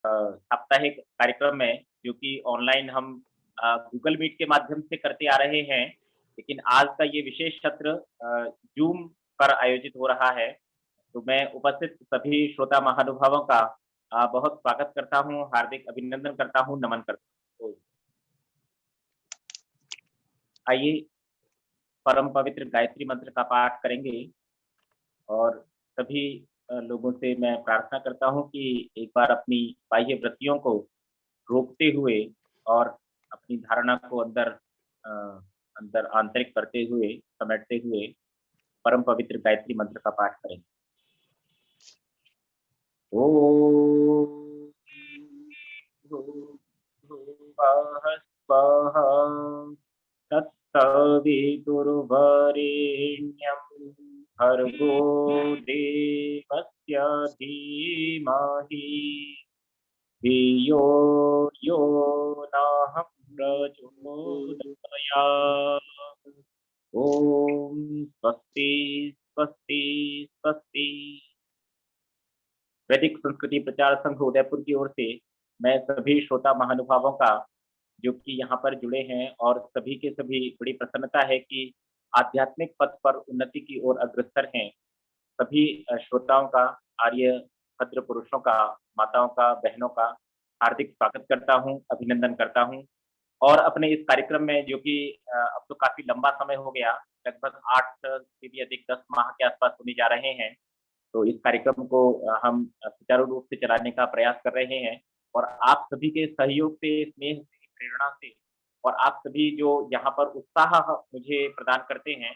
साप्ताहिक कार्यक्रम में, जो कि ऑनलाइन हम गूगल मीट के माध्यम से करते आ रहे हैं, लेकिन आज का ये विशेष सत्र ज़ूम पर आयोजित हो रहा है। तो मैं उपस्थित सभी श्रोता महानुभावों का बहुत स्वागत करता हूँ, हार्दिक अभिनंदन करता हूँ, नमन करता हूँ। तो आइए परम पवित्र गायत्री मंत्र का पाठ करेंगे और सभी लोगों से मैं प्रार्थना करता हूँ कि एक बार अपनी बाह्य वृत्तियों को रोकते हुए और अपनी धारणा को अ, अंदर आंतरिक करते हुए, समेटते हुए परम पवित्र गायत्री मंत्र का पाठ करें। ओम भूर्भुवः स्वः तत्सवितुर्वरेण्यं भर्गो देवस्य धीमहि धियो यो नः प्रचोदयात्। ओम स्वस्ति स्वस्ति स्वस्ति। वैदिक संस्कृति प्रचार संघ उदयपुर की ओर से मैं सभी श्रोता महानुभावों का, जो कि यहाँ पर जुड़े हैं, और सभी के सभी बड़ी प्रसन्नता है कि आध्यात्मिक पथ पर उन्नति की ओर अग्रसर हैं। सभी श्रोताओं का, आर्य भद्र पुरुषों का, माताओं का, बहनों का हार्दिक स्वागत करता हूँ, अभिनंदन करता हूँ। और अपने इस कार्यक्रम में, जो कि अब तो काफ़ी लंबा समय हो गया, लगभग 8 से भी अधिक 10 माह के आसपास होने जा रहे हैं। तो इस कार्यक्रम को हम सुचारू रूप से चलाने का प्रयास कर रहे हैं, और आप सभी के सहयोग से, स्नेह से, प्रेरणा से, और आप सभी जो यहाँ पर उत्साह मुझे प्रदान करते हैं,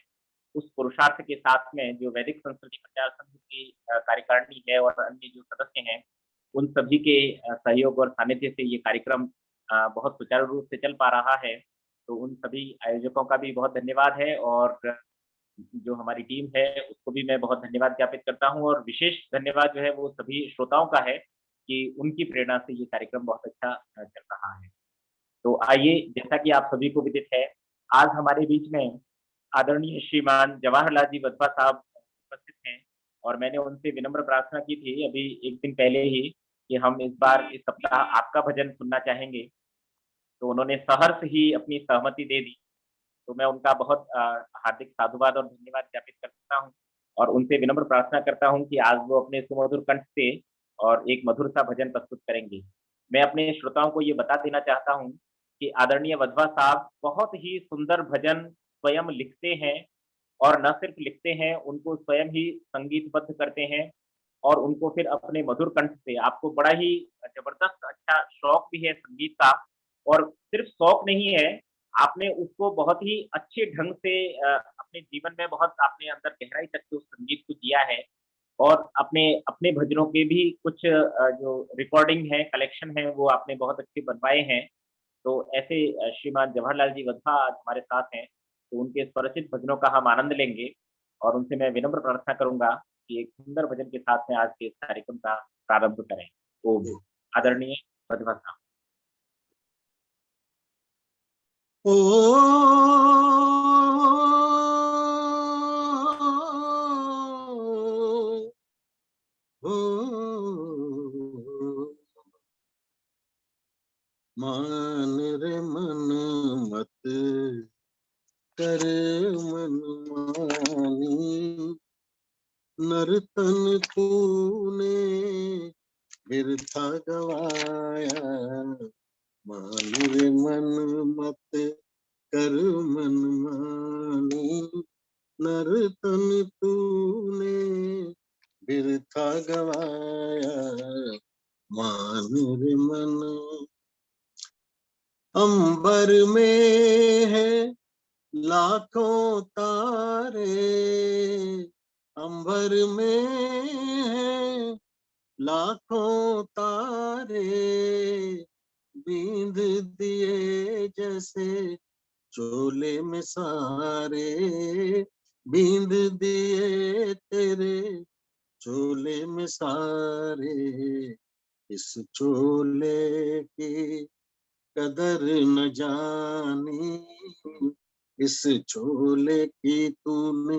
उस पुरुषार्थ के साथ में जो वैदिक संस्कृति प्रचार संघ की कार्यकारिणी है और अन्य जो सदस्य हैं, उन सभी के सहयोग और सानिध्य से ये कार्यक्रम बहुत सुचारू रूप से चल पा रहा है। तो उन सभी आयोजकों का भी बहुत धन्यवाद है, और जो हमारी टीम है उसको भी मैं बहुत धन्यवाद ज्ञापित करता हूँ, और विशेष धन्यवाद जो है वो सभी श्रोताओं का है कि उनकी प्रेरणा से ये कार्यक्रम बहुत अच्छा चल रहा है। तो आइए, जैसा कि आप सभी को विदित है, आज हमारे बीच में आदरणीय श्रीमान जवाहरलाल जी वधवा साहब उपस्थित हैं, और मैंने उनसे विनम्र प्रार्थना की थी अभी 1 दिन पहले ही कि हम इस बार इस सप्ताह आपका भजन सुनना चाहेंगे। तो उन्होंने सहर्ष ही अपनी सहमति दे दी। तो मैं उनका बहुत हार्दिक साधुवाद और धन्यवाद ज्ञापित करता हूँ, और उनसे विनम्र प्रार्थना करता हूँ कि आज वो अपने सुमधुर कंठ से और एक मधुर सा भजन प्रस्तुत करेंगे। मैं अपने श्रोताओं को ये बता देना चाहता हूँ कि आदरणीय वधवा साहब बहुत ही सुंदर भजन स्वयं लिखते हैं, और न सिर्फ लिखते हैं, उनको स्वयं ही संगीतबद्ध करते हैं, और उनको फिर अपने मधुर कंठ से आपको बड़ा ही ज़बरदस्त अच्छा शौक भी है संगीत का, और सिर्फ शौक नहीं है, आपने उसको बहुत ही अच्छे ढंग से अपने जीवन में बहुत आपने अंदर गहराई तक के उस संगीत को जिया है, और अपने अपने भजनों के भी कुछ जो रिकॉर्डिंग है, कलेक्शन है, वो आपने बहुत अच्छे बनवाए हैं। तो ऐसे श्रीमान जवाहरलाल जी वधवा आज हमारे साथ हैं, तो उनके स्वरचित भजनों का हम आनंद लेंगे, और उनसे मैं विनम्र प्रार्थना करूँगा कि एक सुंदर भजन के साथ में आज के इस कार्यक्रम का प्रारंभ करें। ओम। आदरणीय वधवा साहब। ओ मान रे मन मत कर मन मानी, नर्तन तूने बिरथा गवाया। मान रे मन मत कर मन मानी, नर्तन तूने बिरथा गवाया। मान रे मन। अंबर में है लाखों तारे, अंबर में है लाखों तारे, बींध दिए जैसे चोले में सारे, बींध दिए तेरे चोले में सारे। इस चोले की कदर न जानी, इस चोले की तूने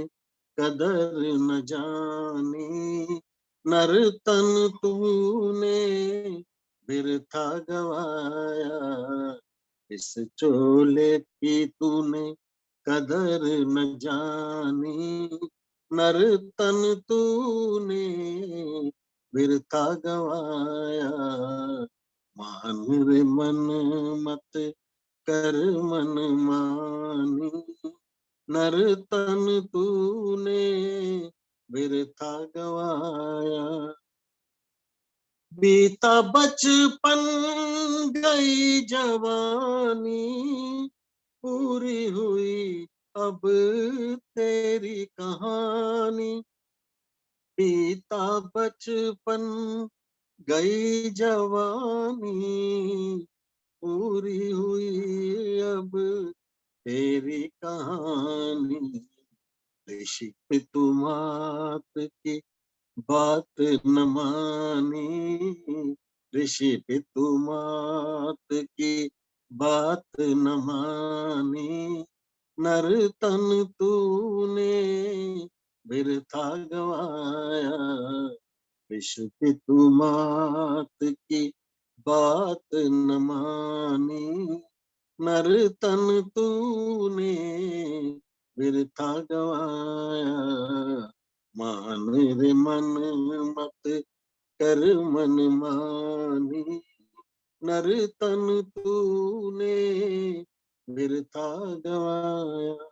कदर न जानी, नर्तन तूने बिरथा गवाया। इस चोले की तूने कदर न जानी, नर्तन तूने बिरथा गवाया। मान रे मन मत कर मन मानी, नर्तन तूने बिरथा गवाया। बीता बचपन गई जवानी, पूरी हुई अब तेरी कहानी। बीता बचपन गई जवानी, पूरी हुई अब तेरी कहानी। ऋषि पितुमात की बात न मानी, ऋषि पितुमात की बात न मानी, नर्तन तूने बिरथा गवाया। ऋषि पितुमात की बात न मानी, नर्तन तूने बिरथा गवाया। मान रे मन मत कर मन मानी, नर्तन तूने बिरथा गवाया।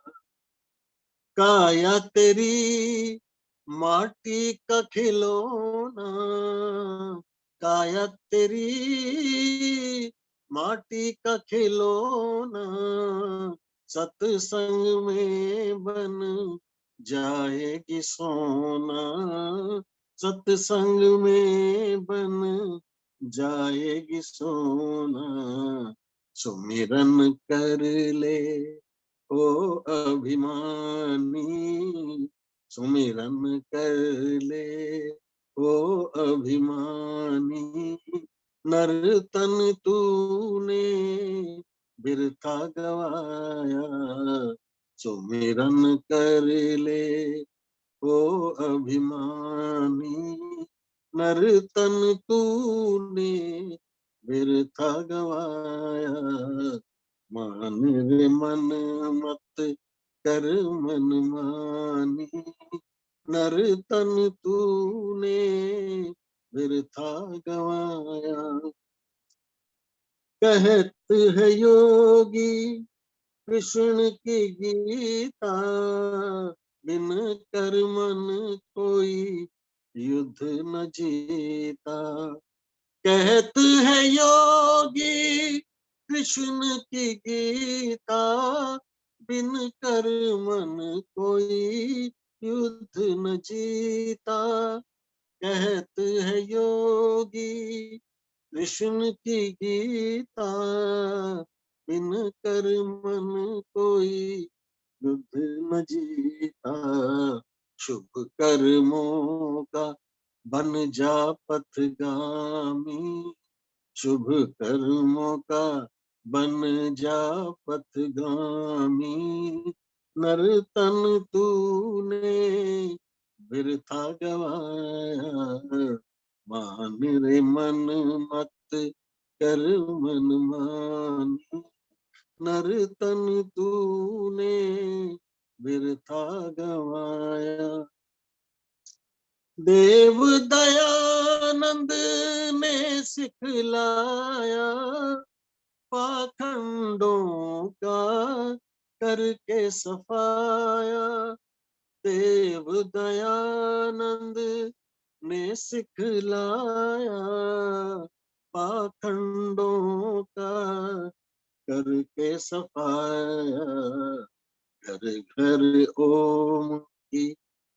काया तेरी माटी का खिलौना, काया तेरी माटी का खिलौना, सत्संग में बन जाएगी सोना, सत्संग में बन जाएगी सोना। सुमिरन कर ले ओ अभिमानी, सुमिरन कर ले ओ अभिमानी, नर्तन तूने बिरथा गवाया। सुमिरन कर ले ओ अभिमानी, नर्तन तूने बिरथा गवाया। मान रे मन मत कर मन मानी, नर्तन तूने बिरथा गवाया। कहत है योगी कृष्ण की गीता, बिन कर मन कोई युद्ध न जीता। कहत है योगी कृष्ण की गीता, बिन कर मन कोई युद्ध न जीता। कहत है योगी कृष्ण की गीता, बिन कर मन कोई युद्ध न जीता। शुभ कर्मों का बन जा पथगामी, शुभ कर्मों का बन जा पथगामी, नर्तन तूने बिरथा गवाया। मान रे मन मत कर मन मानी, नर्तन तूने बिरथा गवाया। देव दयानंद ने सिखलाया, पाखंडों का करके सफाया। देव दयानंद ने सिखलाया, पाखंडों का करके सफाया। घर घर ओम की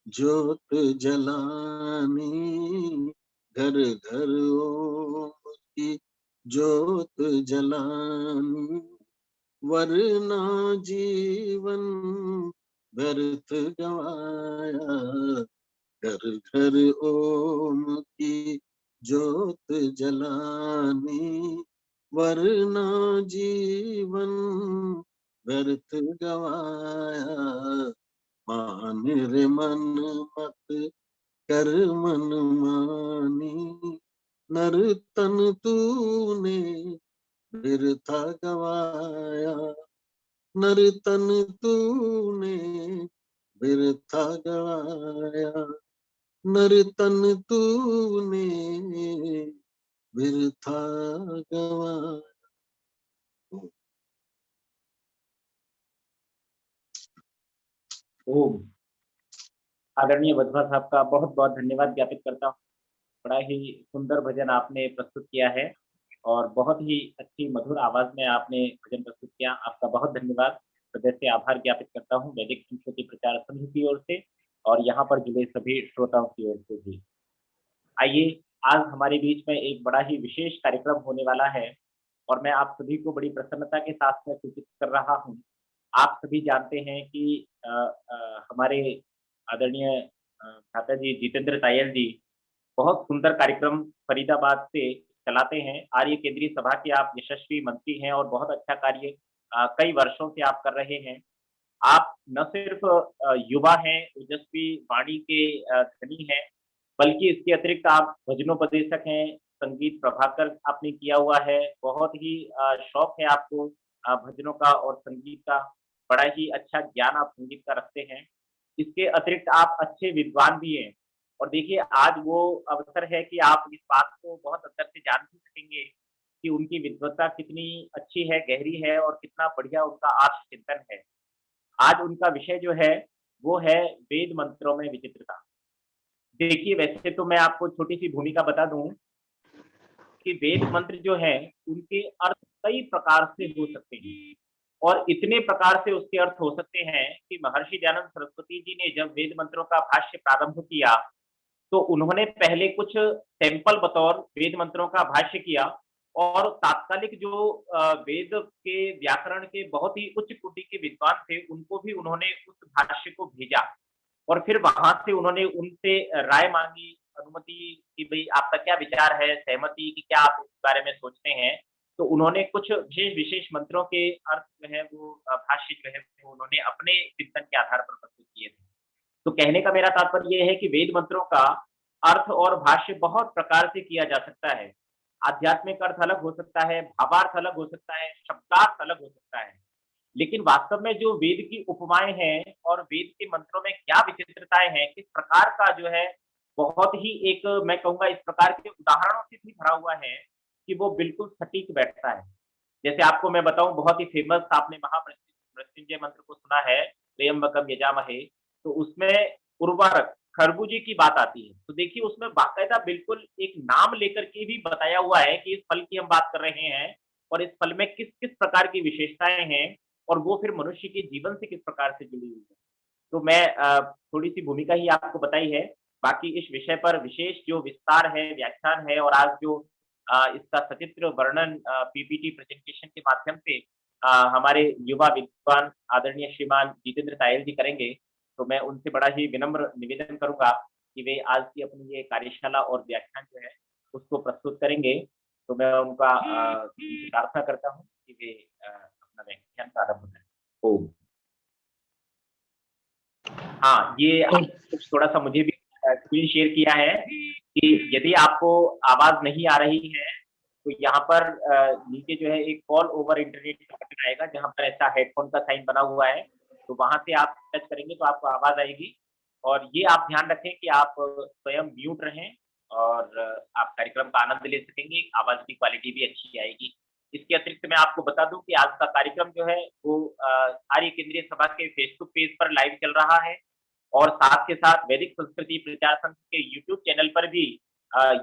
ज्योत जलानी, घर घर ओम की ज्योत जलानी, वरना जीवन व्यर्थ गवाया। घर घर ओम की ज्योत जलानी, वरना जीवन व्यर्थ गवाया। मान रे मन मत कर मन मानी, नर्तन तूने बिरथा गवाया, नर्तन तूने बिरथा गवाया, नर्तन तूने बिरथा गवाया। ओम। आदरणीय वधवा साहब का बहुत बहुत धन्यवाद ज्ञापित करता हूँ। बड़ा ही सुंदर भजन आपने प्रस्तुत किया है और बहुत ही अच्छी मधुर आवाज में आपने भजन प्रस्तुत किया। आपका बहुत धन्यवाद। हृदय से आभार ज्ञापित करता हूँ वैदिक संस्कृति प्रचार संघ की ओर से और यहाँ पर जुड़े सभी श्रोताओं की ओर से भी। आइए, आज हमारे बीच में एक बड़ा ही विशेष कार्यक्रम होने वाला है और मैं आप सभी को बड़ी प्रसन्नता के साथ में सूचित कर रहा हूँ। आप सभी जानते हैं कि हमारे आदरणीय भ्राता जी जितेंद्र तायल जी बहुत सुंदर कार्यक्रम फरीदाबाद से चलाते हैं। आर्य केंद्रीय सभा के आप यशस्वी मंत्री हैं और बहुत अच्छा कार्य कई वर्षों से आप कर रहे हैं। आप न सिर्फ युवा हैं, ओजस्वी वाणी के धनी हैं, बल्कि इसके अतिरिक्त आप भजनोपदेशक हैं, संगीत प्रभाकर आपने किया हुआ है। बहुत ही शौक है आपको भजनों का और संगीत का, बड़ा ही अच्छा ज्ञान आप संगीत का रखते हैं। इसके अतिरिक्त आप अच्छे विद्वान भी हैं और देखिए आज वो अवसर है कि आप इस बात को बहुत अंदर से जान भी सकेंगे कि उनकी विद्वत्ता कितनी अच्छी है, गहरी है और कितना बढ़िया उनका आर्ष चिंतन है। आज उनका विषय जो है, वो है वेद मंत्रों में विचित्रता। देखिए, वैसे तो मैं आपको छोटी-सी भूमिका बता दूँ कि वेद मंत्र जो हैं, उनके अर्थ कई प्रकार से हो सकते हैं और इतने प्रकार से उसके अर्थ हो सकते हैं कि महर्षि दयानंद सरस्वती जी ने जब वेद मंत्रों का भाष्य प्रारंभ किया, तो उन्होंने पहले कुछ सैंपल बतौर वेद मंत्रों का भाष्य किया और तात्कालिक जो वेद के व्याकरण के बहुत ही उच्च कोटि के विद्वान थे, उनको भी उन्होंने उस भाष्य को भेजा और फिर वहाँ से उन्होंने उनसे राय माँगी, अनुमति कि भई आपका क्या विचार है, सहमति कि क्या आप इस बारे में सोचते हैं? तो उन्होंने कुछ विशेष मंत्रों के अर्थ जो है वो भाष्य जो है वो उन्होंने अपने चिंतन के आधार पर प्रस्तुत किए थे। तो कहने का मेरा तात्पर्य ये है कि वेद मंत्रों का अर्थ और भाष्य बहुत प्रकार से किया जा सकता है। आध्यात्मिक अर्थ अलग हो सकता है, भावार्थ अलग हो सकता है, शब्दार्थ अलग हो सकता है। लेकिन वास्तव में जो वेद की उपमाएँ हैं और वेद के मंत्रों में क्या विचित्रताएँ हैं, किस प्रकार का जो है बहुत ही एक मैं कहूँगा इस प्रकार के उदाहरणों से भी भरा हुआ है कि वो बिल्कुल सटीक बैठता है। जैसे आपको मैं बताऊँ बहुत ही फ़ेमस आपने मृत्युंजय मंत्र को सुना है, त्र्यंबकम यजामहे, तो उसमें उर्वरक, खरबूजे की बात आती है। तो देखिए उसमें बाकायदा बिल्कुल एक नाम लेकर के भी बताया हुआ है कि इस फल की हम बात कर रहे हैं और इस फल में किस-किस प्रकार की विशेषताएँ हैं और वो फिर मनुष्य के जीवन से किस प्रकार से जुड़ी हुई है। तो मैं थोड़ी-सी भूमिका ही आपको बताई है। बाकी इस विषय पर विशेष जो विस्तार है, व्याख्यान है और आज जो इसका सचित्र वर्णन पीपीटी प्रेज़ेंटेशन के माध्यम से हमारे युवा विद्वान आदरणीय श्रीमान जितेंद्र तायल जी करेंगे, तो मैं उनसे बड़ा ही विनम्र निवेदन करूँगा कि वे आज की अपनी ये कार्यशाला और व्याख्यान जो है, उसको प्रस्तुत करेंगे। तो मैं उनका उनसे प्रार्थना करता हूँ कि वे अपना व्याख्यान प्रारंभ करें। ओम। हाँ, ये ओम। कुछ थोड़ा-सा मुझे भी स्क्रीन शेयर किया है कि यदि आपको आवाज़ नहीं आ रही है, तो यहाँ पर नीचे जो है एक कॉल ओवर इंटरनेट का बटन आएगा, जहाँ पर ऐसा हेडफ़ोन का साइन बना हुआ है, तो वहाँ से आप टच करेंगे तो आपको आवाज़ आएगी और ये आप ध्यान रखें कि आप स्वयं म्यूट रहें और आप कार्यक्रम का आनंद ले सकेंगे, आवाज़ की क्वालिटी भी अच्छी आएगी। इसके अतिरिक्त मैं आपको बता दूँ कि आज का कार्यक्रम जो है वो आर्य केंद्रीय सभा के फेसबुक पेज पर लाइव चल रहा है और साथ के साथ वैदिक संस्कृति प्रचार संघ के यूट्यूब चैनल पर भी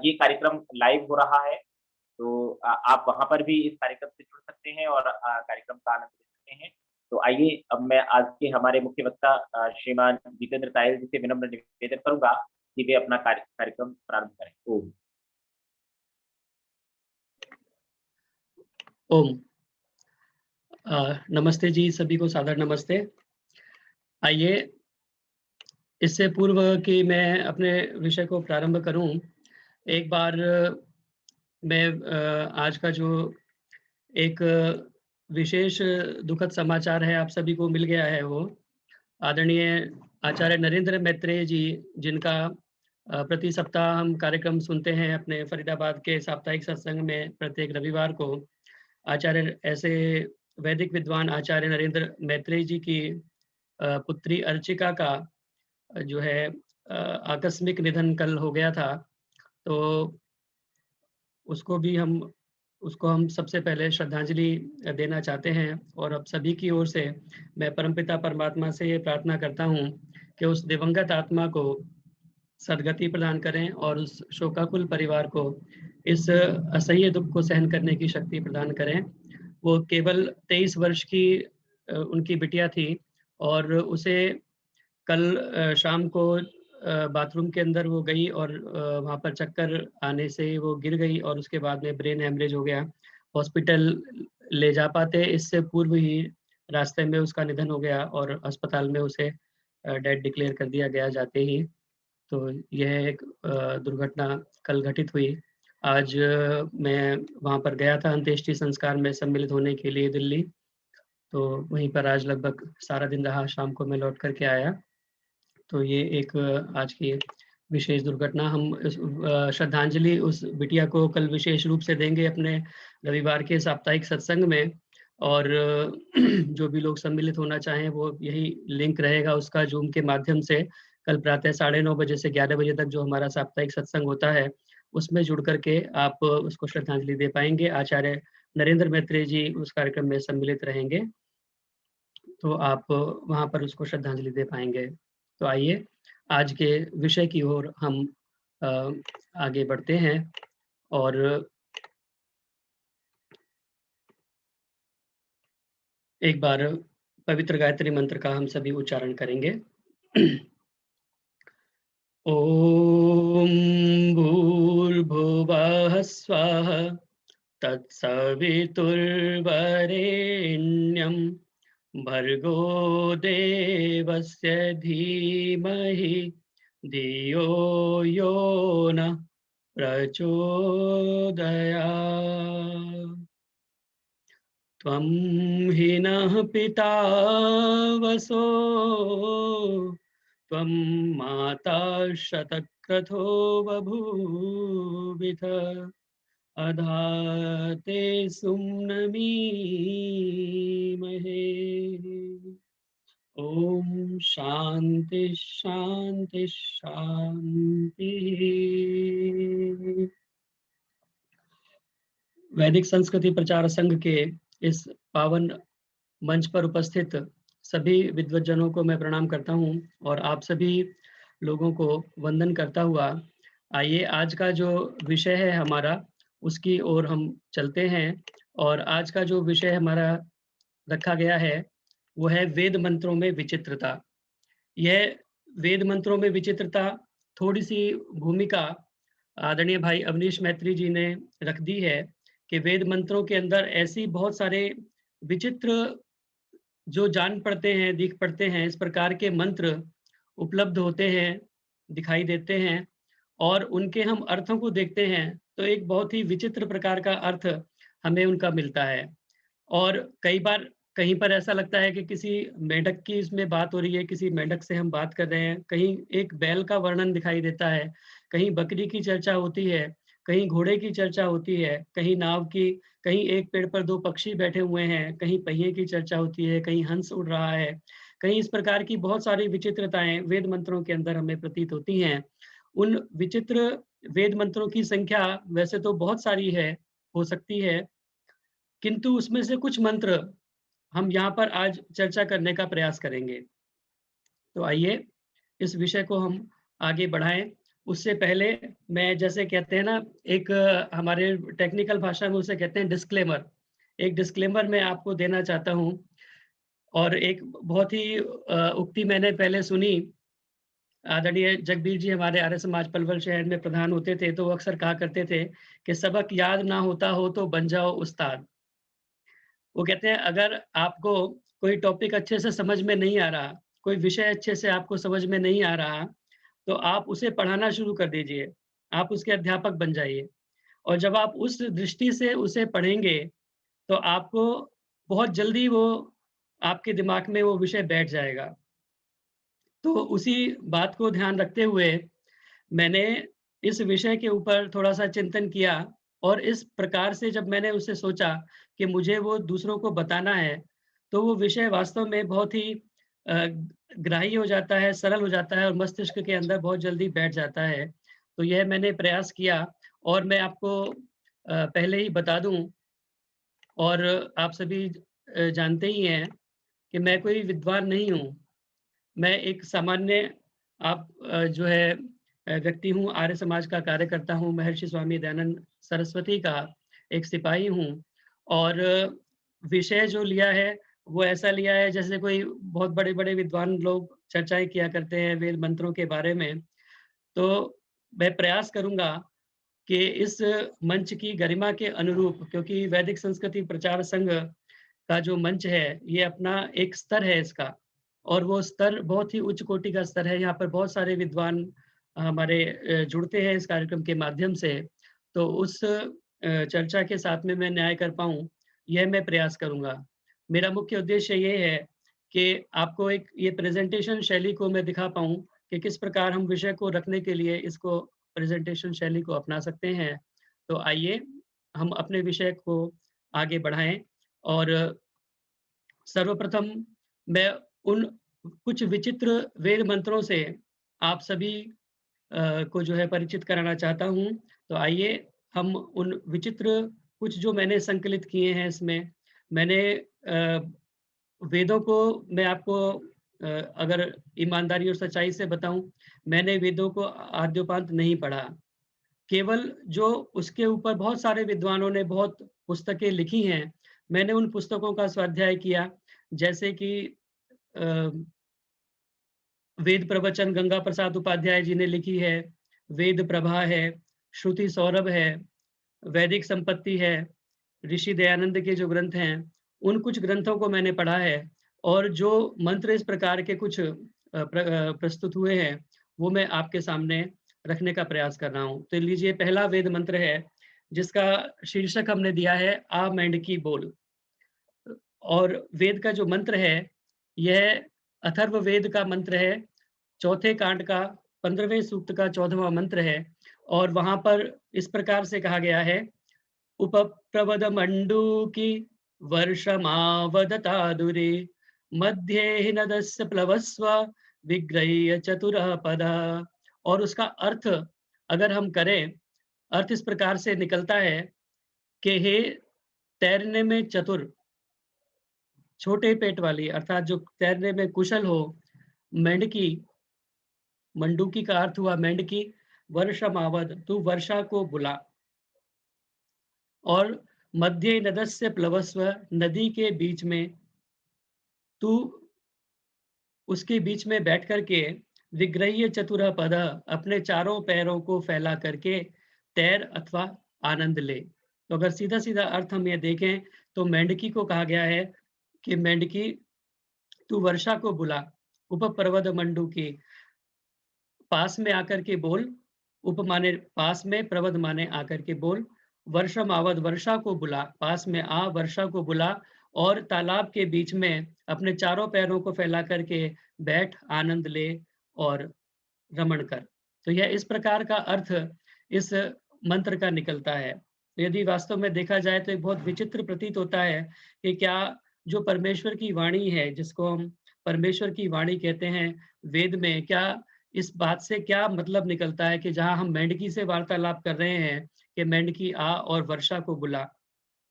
ये कार्यक्रम लाइव हो रहा है। तो आप वहाँ पर भी इस कार्यक्रम से जुड़ सकते हैं और कार्यक्रम का आनंद ले सकते हैं। तो आइए अब मैं आज के हमारे मुख्य वक्ता श्रीमान जितेंद्र तायल जी से विनम्र निवेदन करूँगा कि वे अपना कार्यक्रम प्रारंभ करें। ओम। ओम। नमस्ते जी, सभी को सादर नमस्ते। आइए, इससे पूर्व कि मैं अपने विषय को प्रारंभ करूं, एक बार मैं आज का जो एक विशेष दुखद समाचार है आप सभी को मिल गया है, वो आदरणीय आचार्य नरेंद्र मैत्रेय जी, जिनका प्रति सप्ताह हम कार्यक्रम सुनते हैं अपने फरीदाबाद के साप्ताहिक सत्संग में प्रत्येक रविवार को। आचार्य ऐसे वैदिक विद्वान आचार्य नरेंद्र मैत्रेय जी की पुत्री अर्चिका का जो है आकस्मिक निधन कल हो गया था। तो उसको हम सबसे पहले श्रद्धांजलि देना चाहते हैं, और अब सभी की ओर से मैं परमपिता परमात्मा से ये प्रार्थना करता हूँ कि उस दिवंगत आत्मा को सद्गति प्रदान करें और उस शोकाकुल परिवार को इस असह्य दुख को सहन करने की शक्ति प्रदान करें। वो केवल 23 वर्ष की उनकी बिटिया थी, और उसे कल शाम को बाथरूम के अंदर वो गई और वहाँ पर चक्कर आने से वो गिर गई और उसके बाद में ब्रेन हेमरेज हो गया। हॉस्पिटल ले जा पाते इससे पूर्व ही रास्ते में उसका निधन हो गया और अस्पताल में उसे डेड डिक्लेयर कर दिया गया जाते ही। तो यह एक दुर्घटना कल घटित हुई। आज मैं वहाँ पर गया था अंत्येष्टि संस्कार में सम्मिलित होने के लिए दिल्ली। तो वहीं पर आज लगभग सारा दिन रहा, शाम को मैं लौट करके आया। तो ये एक आज की विशेष दुर्घटना। हम श्रद्धांजलि उस बिटिया को कल विशेष रूप से देंगे अपने रविवार के साप्ताहिक सत्संग में, और जो भी लोग सम्मिलित होना चाहें वो यही लिंक रहेगा उसका जूम के माध्यम से। कल प्रातः 9:30 बजे से 11 बजे तक जो हमारा साप्ताहिक सत्संग होता है उसमें जुड़ करके आप उसको श्रद्धांजलि दे पाएंगे। आचार्य नरेंद्र मैत्रेय जी उस कार्यक्रम में सम्मिलित रहेंगे, तो आप वहाँ पर उसको श्रद्धांजलि दे पाएंगे। तो आइए आज के विषय की ओर हम आगे बढ़ते हैं, और एक बार पवित्र गायत्री मंत्र का हम सभी उच्चारण करेंगे। ओम भूर्भुवः स्वः तत्सवितुर्वरेण्यं भर्गो देवस्य धीमहि धियो यो नः प्रचोदयात्। त्वं हि नः पिता वसो त्वं माता शतक्रतो बभूविथ अधाते सुम्नमीमहे। ओम शांति शांति शांति। वैदिक संस्कृति प्रचार संघ के इस पावन मंच पर उपस्थित सभी विद्वज्जनों को मैं प्रणाम करता हूं और आप सभी लोगों को वंदन करता हुआ आइए आज का जो विषय है हमारा उसकी ओर हम चलते हैं। और आज का जो विषय हमारा रखा गया है वो है वेद मंत्रों में विचित्रता। यह वेद मंत्रों में विचित्रता थोड़ी सी भूमिका आदरणीय भाई अवनीश मैत्री जी ने रख दी है कि वेद मंत्रों के अंदर ऐसी बहुत सारे विचित्र जो जान पड़ते हैं, दिख पड़ते हैं, इस प्रकार के मंत्र उपलब्ध होते हैं, दिखाई देते हैं, और उनके हम अर्थों को देखते हैं तो एक बहुत ही विचित्र प्रकार का अर्थ हमें उनका मिलता है। और कई बार कहीं पर ऐसा लगता है कि किसी मेंढक की इसमें बात हो रही है, किसी मेंढक से हम बात कर रहे हैं, कहीं एक बैल का वर्णन दिखाई देता है, कहीं बकरी की चर्चा होती है, कहीं घोड़े की चर्चा होती है, कहीं नाव की, कहीं एक पेड़ पर 2 पक्षी बैठे हुए हैं, कहीं पहिए की चर्चा होती है, कहीं हंस उड़ रहा है, कहीं इस प्रकार की बहुत सारी विचित्रताएं वेद मंत्रों के अंदर हमें प्रतीत होती हैं। उन विचित्र वेद मंत्रों की संख्या वैसे तो बहुत सारी है, हो सकती है, किंतु उसमें से कुछ मंत्र हम यहाँ पर आज चर्चा करने का प्रयास करेंगे। तो आइए इस विषय को हम आगे बढ़ाएं। उससे पहले मैं, जैसे कहते हैं ना, एक हमारे टेक्निकल भाषा में उसे कहते हैं डिस्क्लेमर। एक डिस्क्लेमर मैं आपको देना चाहता हूं। और एक बहुत ही उक्ति मैंने पहले सुनी, आदरणीय जगबीर जी हमारे आर्य समाज पलवल शहर में प्रधान होते थे, तो वो अक्सर कहा करते थे कि सबक याद ना होता हो तो बन जाओ उस्ताद। वो कहते हैं अगर आपको कोई टॉपिक अच्छे से समझ में नहीं आ रहा, कोई विषय अच्छे से आपको समझ में नहीं आ रहा, तो आप उसे पढ़ाना शुरू कर दीजिए, आप उसके अध्यापक बन जाइए। और जब आप उस दृष्टि से उसे पढ़ेंगे तो आपको बहुत जल्दी वो आपके दिमाग में वो विषय बैठ जाएगा। तो उसी बात को ध्यान रखते हुए मैंने इस विषय के ऊपर थोड़ा-सा चिंतन किया और इस प्रकार से जब मैंने उसे सोचा कि मुझे वो दूसरों को बताना है, तो वो विषय वास्तव में बहुत ही अ, ग्राह्य हो जाता है, सरल हो जाता है और मस्तिष्क के अंदर बहुत जल्दी बैठ जाता है। तो यह मैंने प्रयास किया और मैं आपको पहले ही बता दूँ और आप सभी जानते ही हैं कि मैं कोई विद्वान नहीं हूँ। मैं एक सामान्य जो है व्यक्ति हूँ, आर्य समाज का कार्य करता हूँ, महर्षि स्वामी दयानंद सरस्वती का एक सिपाही हूँ और विषय जो लिया है, वो ऐसा लिया है जैसे कोई बहुत बड़े-बड़े विद्वान लोग चर्चाएँ किया करते हैं वेद मंत्रों के बारे में। तो मैं प्रयास करूँगा कि इस मंच की गरिमा के अनुरूप, क्योंकि वैदिक संस्कृति प्रचार संघ का जो मंच है, ये अपना एक स्तर है इसका और वो स्तर बहुत ही उच्च कोटि का स्तर है। यहाँ पर बहुत सारे विद्वान हमारे जुड़ते हैं इस कार्यक्रम के माध्यम से। तो उस चर्चा के साथ में मैं न्याय कर पाऊँ, यह मैं प्रयास करूँगा। मेरा मुख्य उद्देश्य ये है कि आपको एक ये प्रेज़ेंटेशन शैली को मैं दिखा पाऊँ कि किस प्रकार हम विषय को रखने के लिए इसको प्रेज़ेंटेशन शैली को अपना सकते हैं। तो आइए, हम अपने विषय को आगे बढ़ाएँ और सर्वप्रथम मैं उन कुछ विचित्र वेद मंत्रों से आप सभी को जो है परिचित कराना चाहता हूँ। तो आइए हम उन विचित्र कुछ जो मैंने संकलित किए हैं इसमें, मैंने वेदों को मैं आपको अगर ईमानदारी और सच्चाई से बताऊँ, मैंने वेदों को आद्योपांत नहीं पढ़ा। केवल जो उसके ऊपर बहुत सारे विद्वानों ने बहुत पुस्तकें लिखी हैं, मैंने उन पुस्तकों का स्वाध्याय किया। जैसे कि अ, वेद प्रवचन गंगा प्रसाद उपाध्याय जी ने लिखी है, वेद प्रभा है, श्रुति सौरभ है, वैदिक संपत्ति है, ऋषि दयानंद के जो ग्रंथ हैं, उन कुछ ग्रंथों को मैंने पढ़ा है और जो मंत्र इस प्रकार के कुछ प्रस्तुत हुए हैं, वो मैं आपके सामने रखने का प्रयास कर रहा हूँ। तो लीजिए पहला वेद मंत्र है, जिसका शीर्षक हमने दिया है आ मेंढकी बोल। और वेद का जो मंत्र है, यह अथर्ववेद का मंत्र है, चौथे कांड का 15वें सूक्त का 14वां मंत्र है और वहाँ पर इस प्रकार से कहा गया है, उपप्रवदमण्डूकी वर्षमावदतादुरे मध्ये हिनदस्य प्लवस्व विग्रह्य चतुरः पदः। और उसका अर्थ अगर हम करें, अर्थ इस प्रकार से निकलता है कि हे तैरने में चतुर, छोटे पेट वाली अर्थात जो तैरने में कुशल हो, मेंढकी, मंडूकी का अर्थ हुआ मेंढकी, वर्षमावद, तू वर्षा को बुला और मध्य नदस्य प्लवस्व, नदी के बीच में तू उसके बीच में बैठ कर के विग्रह्य चतुरः पदः, अपने चारों पैरों को फैला करके तैर अथवा आनंद ले। तो अगर सीधा-सीधा अर्थ हम ये देखें तो मेंढकी को कहा गया है कि मेंढकी तू वर्षा को बुला, उपप्रवद मंडूकी, पास में आकर के बोल, उप माने पास में, प्रवद माने आकर के बोल, वर्षमावद वर्षा को बुला, पास में आ वर्षा को बुला और तालाब के बीच में अपने चारों पैरों को फैला करके बैठ, आनंद ले और रमण कर। तो यह इस प्रकार का अर्थ इस मंत्र का निकलता है। तो यदि वास्तव में देखा जाए तो एक बहुत विचित्र प्रतीत होता है कि क्या जो परमेश्वर की वाणी है, जिसको हम परमेश्वर की वाणी कहते हैं वेद में, क्या इस बात से क्या मतलब निकलता है कि जहाँ हम मेंढकी से वार्तालाप कर रहे हैं कि मेंढकी आ और वर्षा को बुला।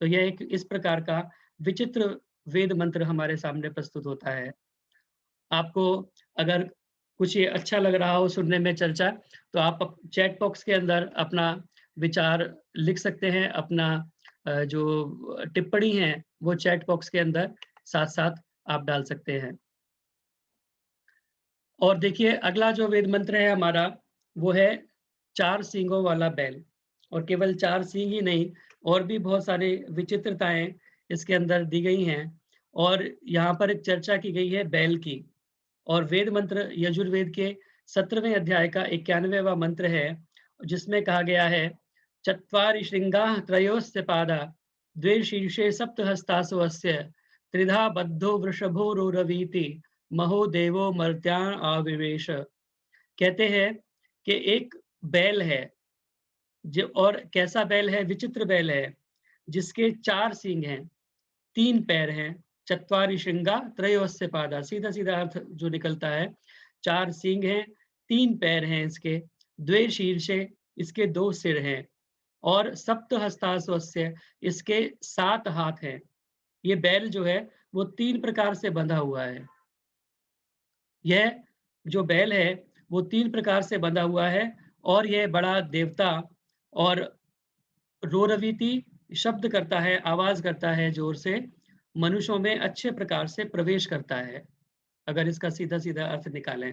तो यह एक इस प्रकार का विचित्र वेद मंत्र हमारे सामने प्रस्तुत होता है। आपको अगर कुछ ये अच्छा लग रहा हो सुनने में चर्चा, तो आप चैट बॉक्स के अंदर अपना विचार लिख सकते हैं, अपना जो टिप्पणी है, वो चैट बॉक्स के अंदर साथ-साथ आप डाल सकते हैं। और देखिए अगला जो वेद मंत्र है हमारा, वो है 4 सींगों वाला बैल। और केवल 4 सींग ही नहीं, और भी बहुत सारी विचित्रताएँ इसके अंदर दी गई हैं और यहाँ पर एक चर्चा की गई है बैल की। और वेद मंत्र यजुर्वेद के 17वें अध्याय का 91वां मंत्र है, जिसमें कहा गया है, चत्वारि शृंगाः त्रयोस्य पादा, द्वे शीर्षे सप्त हस्तासु अस्य, त्रिधा बद्धो वृषभोरुरवीति, महो देवो मर्त्यान् आविवेश। कहते हैं कि एक बैल है, जो और कैसा बैल है, विचित्र बैल है, जिसके 4 सींग हैं, 3 पैर हैं, चत्वारि श्रृंगा त्रयोस्य पादा, सीधा सीधा अर्थ जो निकलता है, 4 सींग हैं, 3 पैर हैं इसके, द्वे शीर्षे, इसके 2 सिर हैं, और सप्त हस्तास्वस्य, इसके 7 हाथ हैं। ये बैल जो है वो 3 प्रकार से बंधा हुआ है। यह जो बैल है वो 3 प्रकार से बंधा हुआ है, और यह बड़ा देवता और रोरवीति शब्द करता है, आवाज करता है जोर से, मनुष्यों में अच्छे प्रकार से प्रवेश करता है, अगर इसका सीधा सीधा अर्थ निकालें।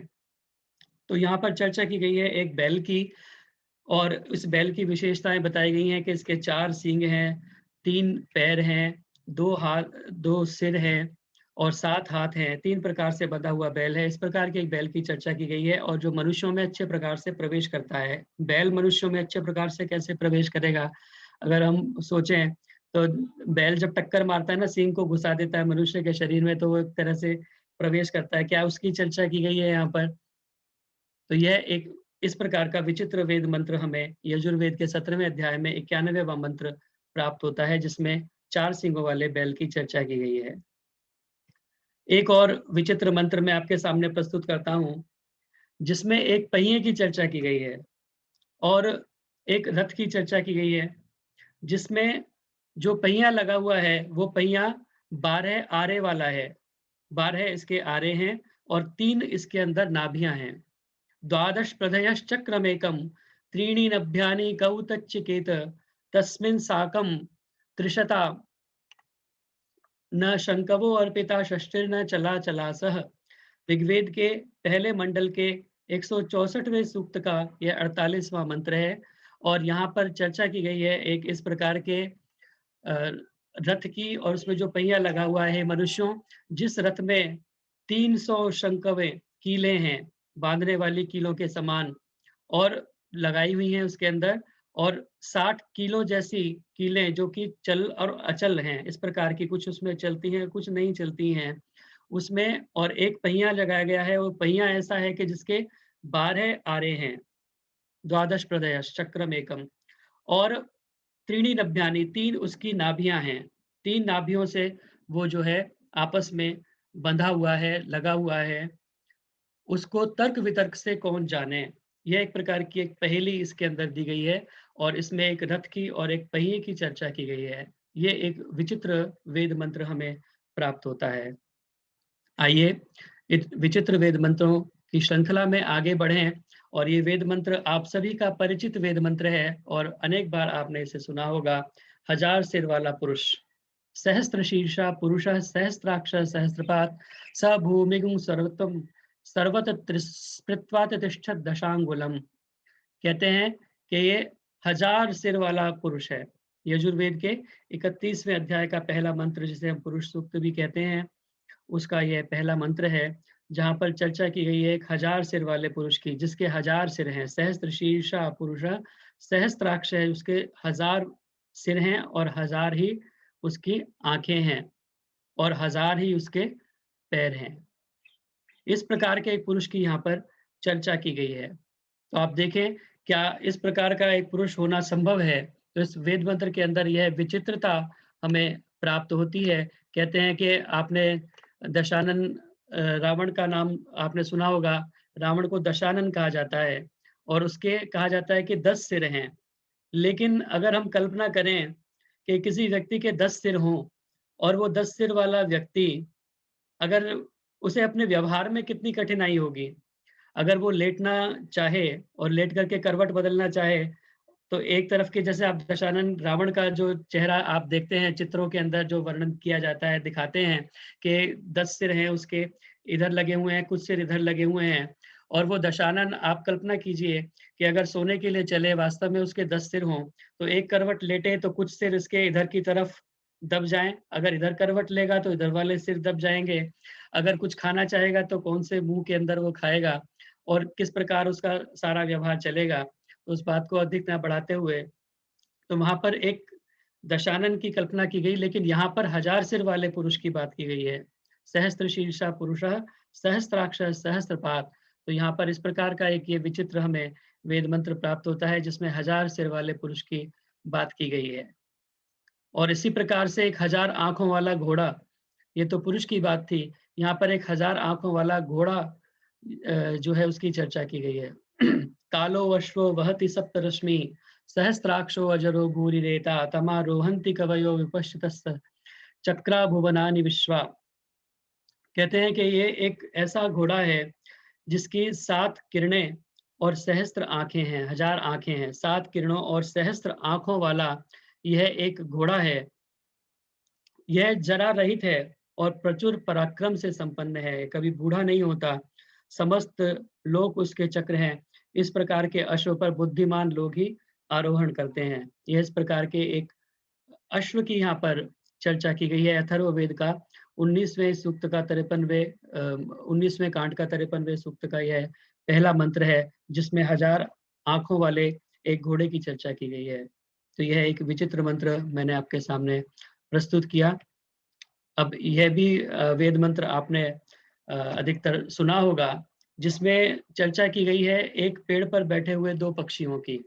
तो यहाँ पर चर्चा की गई है एक बैल की, और इस बैल की विशेषताएं बताई गई हैं कि इसके 4 सींग हैं, 3 पैर हैं, 2 हाथ, 2 सिर हैं और 7 हाथ हैं। 3 प्रकार से बंधा हुआ बैल है। इस प्रकार के एक बैल की चर्चा की गई है, और जो मनुष्यों में अच्छे प्रकार से प्रवेश करता है। बैल मनुष्यों में अच्छे प्रकार से कैसे प्रवेश करेगा, अगर हम सोचें तो बैल जब टक्कर मारता है ना, सींग को घुसा देता है मनुष्य के शरीर में, तो वो एक तरह से प्रवेश करता है। क्या उसकी चर्चा की गई है यहाँ पर? तो यह एक इस प्रकार का विचित्र वेद मंत्र हमें यजुर्वेद के 17वें अध्याय में 91वां मंत्र प्राप्त होता है, जिसमें 4 सींगों वाले बैल की चर्चा की गई है। एक और विचित्र मंत्र मैं आपके सामने प्रस्तुत करता हूं, जिसमें एक पहिए की चर्चा की गई है और एक रथ की चर्चा की गई है, जिसमें जो पहिया लगा हुआ है वो पहिया 12 आरे वाला है। 12 इसके आरे हैं और 3 इसके अंदर नाभियां हैं। 12 प्रधयश्चक्रमेकं त्रीणि नभ्यानि कौतच्चिकेत तस्मिन् साकं त्रिशता न शंकवो अर्पिता षष्टिर्न चला चलासह। ऋग्वेद के पहले मंडल के 164वें सूक्त का यह 48वां मंत्र है, और यहाँ पर चर्चा की गई है एक इस प्रकार के रथ की, और उसमें जो पहिया लगा हुआ है मनुष्यों, जिस रथ में 300 शंकवें कीलें हैं, बांधने वाली कीलों के समान, और लगाई हुई हैं उसके अंदर, और 60 किलो जैसी कीलें जो कि चल और अचल हैं, इस प्रकार की, कुछ उसमें चलती हैं कुछ नहीं चलती हैं उसमें। और एक पहिया लगाया गया है, वो पहिया ऐसा है कि जिसके 12 आरे हैं, 12 प्रदयश चक्रम एकम, और त्रीणी नभ्यानि, 3 उसकी नाभियां हैं। 3 नाभियों से वो जो है आपस में बंधा हुआ है, लगा हुआ है। उसको तर्क वितर्क से कौन जाने, यह एक प्रकार की एक पहेली इसके अंदर दी गई है, और इसमें एक रथ की और एक पहिए की चर्चा की गई है। ये एक विचित्र वेद मंत्र हमें प्राप्त होता है। आइए इस विचित्र वेद मंत्रों की श्रृंखला में आगे बढ़ें, और ये वेद मंत्र आप सभी का परिचित वेद मंत्र है, और अनेक बार आपने इसे सुना होगा। 1000 सिर वाला पुरुष, सहस्त्र शीर्षा पुरुष, सहस्त्राक्ष सहस्त्रपात, स भूमिगुं सर्वतम सर्वत त्रिस्पृत्वात तिष्ठत दशांगुलम। कहते हैं कि ये 1000 सिर वाला पुरुष है। यजुर्वेद के 31वें अध्याय का पहला मंत्र, जिसे हम पुरुष सूक्त भी कहते हैं, उसका यह पहला मंत्र है, जहां पर चर्चा की गई है एक 1000 सिर वाले पुरुष की, जिसके 1000 सिर हैं। सहस्त्र शीर्षा पुरुष, सहस्त्राक्ष है, उसके 1000 सिर हैं, और 1000 ही उसकी आंखें हैं, और 1000 ही उसके पैर हैं। इस प्रकार के एक पुरुष की यहाँ पर चर्चा की गई है। तो आप देखें, क्या इस प्रकार का एक पुरुष होना संभव है? तो इस वेद मंत्र के अंदर यह विचित्रता हमें प्राप्त होती है। कहते हैं कि आपने दशानन, रावण का नाम आपने सुना होगा। रावण को दशानन कहा जाता है, और उसके कहा जाता है कि 10 सिर हैं। लेकिन अगर हम कल्पना करें कि किसी व्यक्ति के 10 सिर हों, और वो 10 सिर वाला व्यक्ति, अगर उसे अपने व्यवहार में कितनी कठिनाई होगी। अगर वो लेटना चाहे और लेट करके करवट बदलना चाहे, तो एक तरफ के, जैसे आप दशानन रावण का जो चेहरा आप देखते हैं चित्रों के अंदर, जो वर्णन किया जाता है, दिखाते हैं कि 10 सिर हैं उसके, इधर लगे हुए हैं, कुछ सिर इधर लगे हुए हैं। और वो दशानन, आप कल्पना कीजिए कि अगर सोने के लिए चले, वास्तव में उसके 10 सिर हों, तो एक करवट लेटे तो कुछ सिर इसके इधर की तरफ दब जाएं, अगर इधर करवट लेगा तो इधर वाले सिर दब जाएंगे। अगर कुछ खाना चाहेगा तो कौन से मुंह के अंदर वो खाएगा, और किस प्रकार उसका सारा व्यवहार चलेगा। तो उस बात को अधिक न बढ़ाते हुए, तो वहां पर एक दशानन की कल्पना की गई, लेकिन यहाँ पर 1000 सिर वाले पुरुष की बात की गई है। सहस्त्र शीर्षा पुरुष, सहस्त्राक्ष सहस्त्रपात। तो यहाँ पर इस प्रकार का एक ये विचित्र हमें वेद मंत्र प्राप्त होता है जिसमें 1000 सिर वाले पुरुष की बात की गई है। और इसी प्रकार से एक 1000 आंखों वाला घोड़ा, ये तो पुरुष की बात थी, यहाँ पर एक 1000 आंखों वाला घोड़ा जो है उसकी चर्चा की गई है। कालो अश्वो वहति सप्तरश्मि सहस्त्राक्षो अजरो भूरिरेता तमारोहन्ति कवयो विपश्चितस्त चक्रा भुवनानि विश्वा। कहते हैं कि ये एक ऐसा घोड़ा है जिसकी 7 किरणें और सहस्त्र आंखें हैं, 1000 आंखें हैं, 7 किरणों और सहस्त्र आंखों वाला यह एक घोड़ा है। यह जरा रहित है और प्रचुर पराक्रम से संपन्न है, कभी बूढ़ा नहीं होता, समस्त लोग उसके चक्र हैं। इस प्रकार के अश्व पर बुद्धिमान लोग ही आरोहण करते हैं। यह इस प्रकार के एक अश्व की यहाँ पर चर्चा की गई है। अथर्ववेद का 19वें सूक्त का 19वें कांड का 53वें सूक्त का यह पहला मंत्र है जिसमें 1000 आंखों वाले एक घोड़े की चर्चा की गई है। तो यह एक विचित्र मंत्र मैंने आपके सामने प्रस्तुत किया। अब यह भी वेद मंत्र आपने अधिकतर सुना होगा जिसमें चर्चा की गई है एक पेड़ पर बैठे हुए 2 पक्षियों की।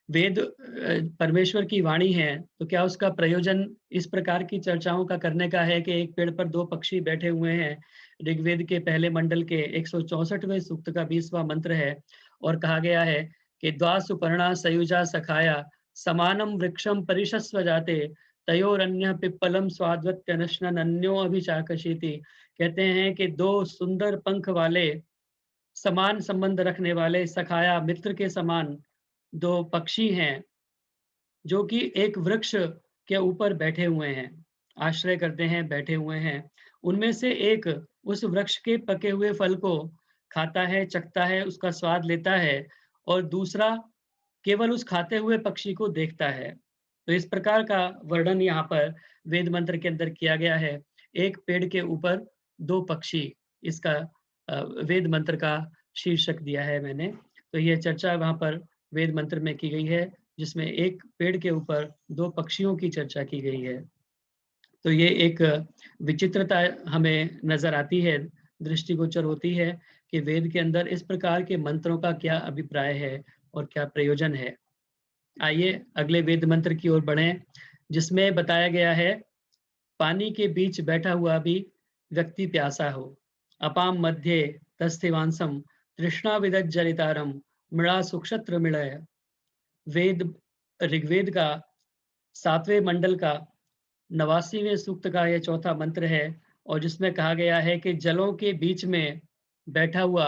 वेद परमेश्वर की वाणी है, तो क्या उसका प्रयोजन इस प्रकार की चर्चाओं का करने का है कि एक पेड़ पर 2 पक्षी बैठे हुए हैं। ऋग्वेद के पहले मंडल के 164वें सूक्त का 20वां मंत्र है और कहा गया है कि द्वा सुपर्णा सयुजा सखाया समानम वृक्षम परिशस्व जाते तयोरन्य पिप्पलम स्वाद्वत्यनश्नन्यो अभिचाकशीति। कहते हैं कि 2 सुंदर पंख वाले समान संबंध रखने वाले सखाया मित्र के समान 2 पक्षी हैं जो कि एक वृक्ष के ऊपर बैठे हुए हैं, आश्रय करते हैं, बैठे हुए हैं। उनमें से एक उस वृक्ष के पके हुए फल को खाता है, चखता है, उसका स्वाद लेता है और दूसरा केवल उस खाते हुए पक्षी को देखता है। तो इस प्रकार का वर्णन यहाँ पर वेद मंत्र के अंदर किया गया है। एक पेड़ के ऊपर 2 पक्षी, इसका वेद मंत्र का शीर्षक दिया है मैंने। तो यह चर्चा वहाँ पर वेद मंत्र में की गई है जिसमें एक पेड़ के ऊपर 2 पक्षियों की चर्चा की गई है। तो ये एक विचित्रता हमें नजर आती है, दृष्टिगोचर होती है कि वेद के अंदर इस प्रकार के मंत्रों का क्या अभिप्राय है और क्या प्रयोजन है। आइए अगले वेद मंत्र की ओर बढ़ें जिसमें बताया गया है पानी के बीच बैठा हुआ भी व्यक्ति प्यासा हो। अपाम मध्य तस्थिवांसम तृष्णा विदज्जरितारम मृड़ा सुक्षत्र मिलय। वेद ऋग्वेद का 7वें मंडल का 89वें सूक्त का यह चौथा मंत्र है और जिसमें कहा गया है कि जलों के बीच में बैठा हुआ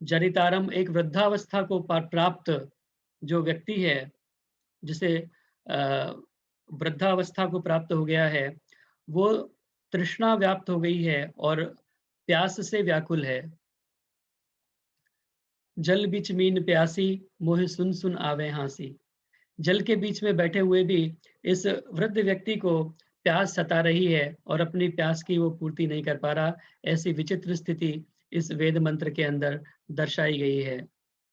जरितारम एक वृद्धावस्था को प्राप्त जो व्यक्ति है, जिसे वृद्धावस्था को प्राप्त हो गया है, वो तृष्णा व्याप्त हो गई है और प्यास से व्याकुल है। जल बीच मीन प्यासी मोह सुन सुन आवे हांसी। जल के बीच में बैठे हुए भी इस वृद्ध व्यक्ति को प्यास सता रही है और अपनी प्यास की वो पूर्ति नहीं कर पा रहा। ऐसी विचित्र स्थिति इस वेद मंत्र के अंदर दर्शाई गई है।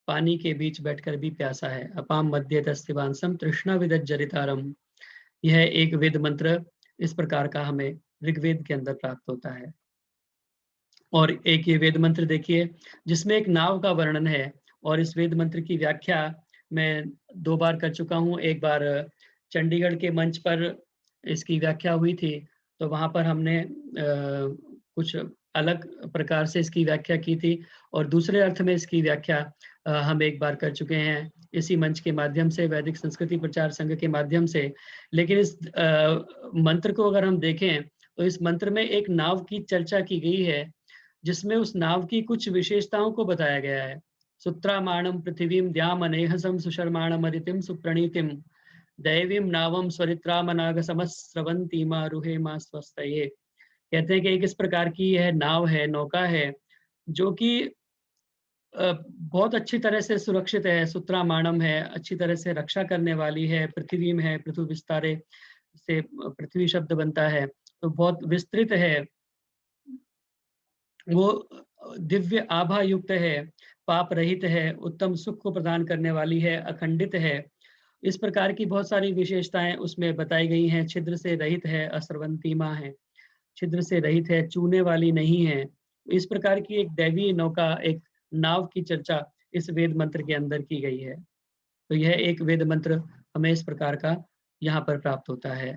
पानी के बीच बैठकर भी प्यासा है। अपाम मध्य तस्थिवांसम तृष्णा विदज्जरितारम। यह एक वेद मंत्र इस प्रकार का हमें ऋग्वेद के अंदर प्राप्त होता है। और एक ये वेद मंत्र देखिए जिसमें एक नाव का वर्णन है और इस वेद मंत्र की व्याख्या मैं 2 बार कर चुका हूँ। एक बार चंडीगढ़ के मंच पर इसकी व्याख्या हुई थी तो वहाँ पर हमने कुछ अलग प्रकार से इसकी व्याख्या की थी और दूसरे अर्थ में इसकी व्याख्या हम एक बार कर चुके हैं इसी मंच के माध्यम से, वैदिक संस्कृति प्रचार संघ के माध्यम से। लेकिन इस मंत्र को अगर हम देखें तो इस मंत्र में एक नाव की चर्चा की गई है जिसमें उस नाव की कुछ विशेषताओं को बताया गया है। सुत्रामाणम पृथिवीम द्यामनेहसम सुशर्माणम अदितिम सुप्रणीतिम दैवीम नावम स्वरित्रामनाग समस्रवंती मा रुहे मा स्वस्तये। कहते हैं कि एक इस प्रकार की यह नाव है, नौका है जो कि बहुत अच्छी तरह से सुरक्षित है, सुत्रामाणम है, अच्छी तरह से रक्षा करने वाली है, पृथ्वीम है, पृथु विस्तारे से पृथ्वी शब्द बनता है तो बहुत विस्तृत है, वो दिव्य आभा युक्त है, पाप रहित है, उत्तम सुख को प्रदान करने वाली है, अखंडित है। इस प्रकार की बहुत सारी विशेषताएं उसमें बताई गई हैं। छिद्र से रहित है, अस्रवंतीमा है, छिद्र से रहित है, चूने वाली नहीं है। इस प्रकार की एक दैवीय नौका, एक नाव की चर्चा इस वेद मंत्र के अंदर की गई है। तो यह एक वेद मंत्र हमें इस प्रकार का यहाँ पर प्राप्त होता है।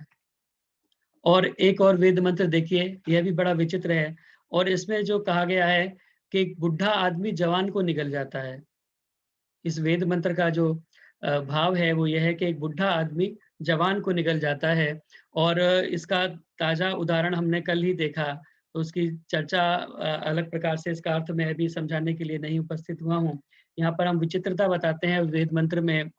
और एक और वेद मंत्र देखिए, यह भी बड़ा विचित्र है, और इसमें जो कहा गया है कि एक बुढ़ा आदमी जवान को निगल जाता है। इस वेद मंत्र का जो भाव है वो यह है कि एक बुढ़ा आदमी जवान को निगल जाता है, और इसका ताजा उदाहरण हमने कल ही देखा, तो उसकी चर्चा अलग प्रकार से, इसका अर्थ मैं अभी समझाने के लिए नहीं उपस्थित हुआ हूँ। यहाँ पर हम विचित्रता बताते हैं वेद मंत्र में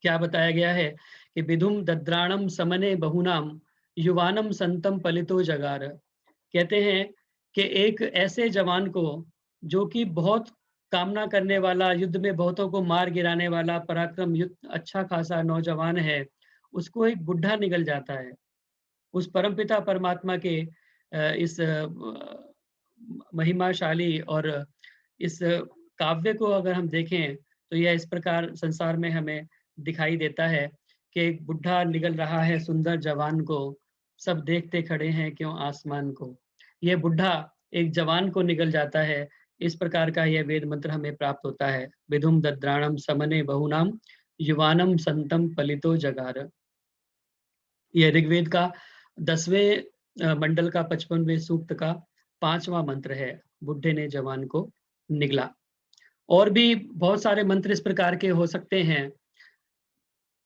क्या बताया गया है कि विधुम दद्राणम समने बहुनाम युवानम संतम पलितो जगार। कहते हैं कि एक ऐसे जवान को जो कि बहुत कामना करने वाला, युद्ध में बहुतों को मार गिराने वाला, पराक्रम युद्ध अच्छा खासा नौजवान है, उसको एक बुढ़ा निगल जाता है। उस परमपिता परमात्मा के इस महिमाशाली और इस काव्य को अगर हम देखें तो यह इस प्रकार संसार में हमें दिखाई देता है कि एक बुढ़ा निगल रहा है सुंदर जवान को, सब देखते खड़े हैं क्यों आसमान को। यह बुढ़ा एक जवान को निगल जाता है, इस प्रकार का यह वेद मंत्र हमें प्राप्त होता है। विधुम दद्राणम समने बहुनाम युवानम संतम पलितो जगार। यह ऋग्वेद का 10वें मंडल का 55वें सूक्त का 5वां मंत्र है, बुढ़े ने जवान को निगला। और भी बहुत सारे मंत्र इस प्रकार के हो सकते हैं।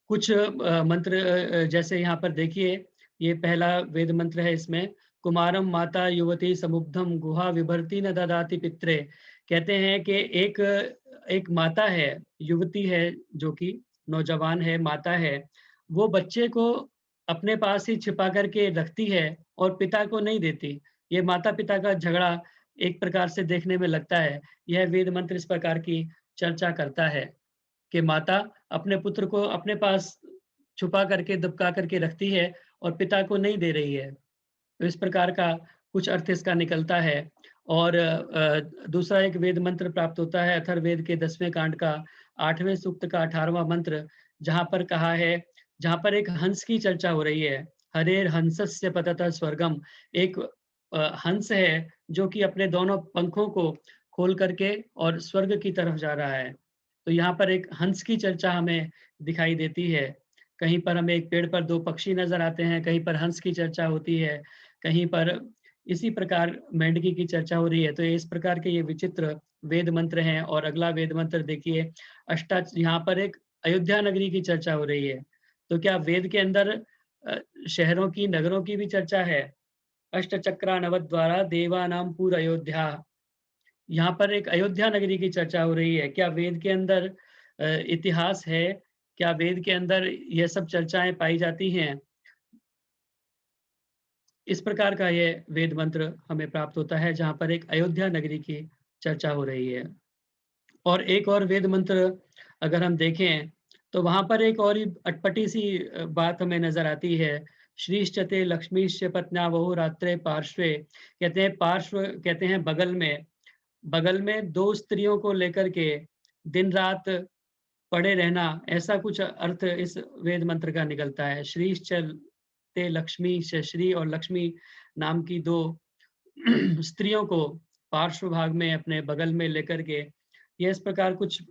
कुछ मंत्र जैसे यहाँ पर देखिए, ये पहला वेद मंत्र है, इसमें कुमारम माता युवती समुब्धम गुहा विभर्ति न ददाति पित्रे। कहते हैं कि एक माता है, युवती है, जो कि नौजवान है, माता है, वो बच्चे को अपने पास ही छिपा करके रखती है और पिता को नहीं देती। ये माता पिता का झगड़ा एक प्रकार से देखने में लगता है। यह वेद मंत्र इस प्रकार की चर्चा करता है कि माता अपने पुत्र को अपने पास छुपा करके, दबका करके रखती है और पिता को नहीं दे रही है। तो इस प्रकार का कुछ अर्थ इसका निकलता है। और दूसरा एक वेद मंत्र प्राप्त होता है अथर्ववेद के 10वें कांड का 8वें सूक्त का 18वां मंत्र, जहाँ पर कहा है, जहाँ पर एक हंस की चर्चा हो रही है। हरेर हंसस्य पततः स्वर्गम। एक हंस है जो कि अपने दोनों पंखों को खोल करके और स्वर्ग की तरफ जा रहा है। तो यहाँ पर एक हंस की चर्चा हमें दिखाई देती है। कहीं पर हमें एक पेड़ पर 2 पक्षी नजर आते हैं, कहीं पर हंस की चर्चा होती है, कहीं पर इसी प्रकार मेंढकी की चर्चा हो रही है। तो इस प्रकार के ये विचित्र वेद मंत्र हैं। और अगला वेद मंत्र देखिए, यहाँ पर एक अयोध्या नगरी की चर्चा हो रही है। तो क्या वेद के अंदर शहरों की, नगरों की भी चर्चा है? अष्टचक्रा नवद्वारा देवानाम पूर अयोध्या। यहाँ पर एक अयोध्या नगरी की चर्चा हो रही है। क्या वेद के अंदर इतिहास है? क्या वेद के अंदर ये सब चर्चाएं पाई जाती हैं? इस प्रकार का ये वेद मंत्र हमें प्राप्त होता है, जहाँ पर एक अयोध्या नगरी की चर्चा हो रही है। और एक और वेद मंत्र अगर हम देखें तो वहां पर एक और ही अटपटी सी बात हमें नजर आती है। श्रीश्चते लक्ष्मीश्च पत्न्या बहु रात्रे पार्श्वे। कहते हैं पार्श्व, कहते हैं बगल में 2 स्त्रियों को लेकर के दिन रात पड़े रहना, ऐसा कुछ अर्थ इस वेद मंत्र का निकलता है। श्रीश्चते लक्ष्मी, श्री और लक्ष्मी नाम की 2 स्त्रियों को पार्श्व भाग में अपने बगल में लेकर के, ये इस प्रकार कुछ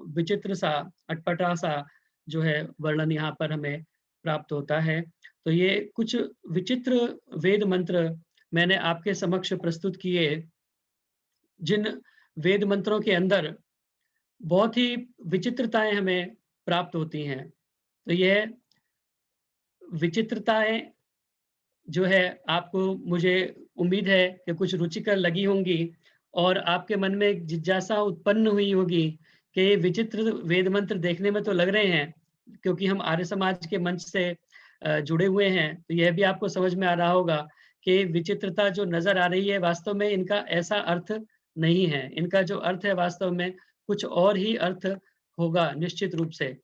विचित्र सा, अटपटा सा जो है वर्णन यहाँ पर हमें प्राप्त होता है। तो ये कुछ विचित्र वेद मंत्र मैंने आपके समक्ष प्रस्तुत किए, जिन वेद मंत्रों के अंदर बहुत ही विचित्रताएं हमें प्राप्त होती हैं। तो यह विचित्रताएं जो है आपको, मुझे उम्मीद है कि कुछ रुचिकर लगी होंगी और आपके मन में एक जिज्ञासा उत्पन्न हुई होगी कि ये विचित्र वेद मंत्र देखने में तो लग रहे हैं, क्योंकि हम आर्य समाज के मंच से जुड़े हुए हैं, तो यह भी आपको समझ में आ रहा होगा कि विचित्रता जो नजर आ रही है वास्तव में इनका ऐसा अर्थ नहीं है। इनका जो अर्थ है वास्तव में कुछ और ही अर्थ होगा निश्चित रूप से।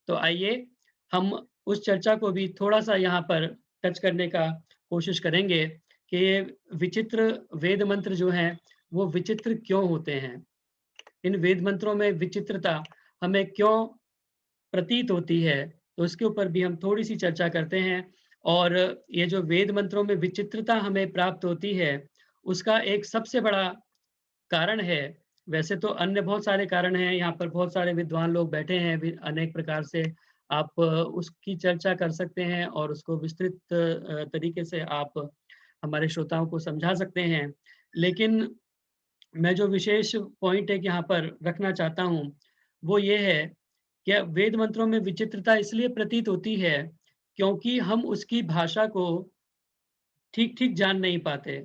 तो आइए हम उस चर्चा को भी थोड़ा सा यहाँ पर टच करने का कोशिश करेंगे कि ये विचित्र वेद मंत्र जो हैं वो विचित्र क्यों होते हैं। इन वेद मंत्रों में विचित्रता हमें क्यों प्रतीत होती है, तो उसके ऊपर भी हम थोड़ी सी चर्चा करते हैं। और ये जो वेद मंत्रों में विचित्रता हमें प्राप्त होती है, उसका एक सबसे बड़ा कारण है वैसे तो अन्य बहुत सारे कारण हैं, यहाँ पर बहुत सारे विद्वान लोग बैठे हैं, अनेक प्रकार से आप उसकी चर्चा कर सकते हैं और उसको विस्तृत तरीके से आप हमारे श्रोताओं को समझा सकते हैं। लेकिन मैं जो विशेष पॉइंट एक यहाँ पर रखना चाहता हूँ, वो ये है कि वेद मंत्रों में विचित्रता इसलिए प्रतीत होती है, क्योंकि हम उसकी भाषा को ठीक-ठीक जान नहीं पाते।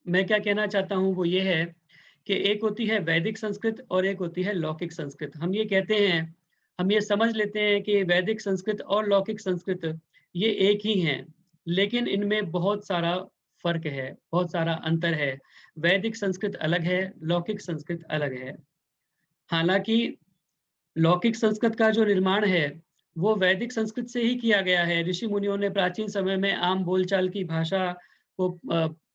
मैं क्या कहना चाहता हूँ वो ये है कि एक होती है वैदिक संस्कृत और एक होती है लौकिक संस्कृत। हम ये कहते हैं, हम ये समझ लेते हैं कि वैदिक संस्कृत और लौकिक संस्कृत ये एक ही हैं, लेकिन इनमें बहुत सारा फ़र्क है, बहुत सारा अंतर है। वैदिक संस्कृत अलग है, लौकिक संस्कृत अलग है। हालाँकि लौकिक संस्कृत का जो निर्माण है, वो वैदिक संस्कृत से ही किया गया है। ऋषि मुनियों ने प्राचीन समय में आम बोलचाल की भाषा को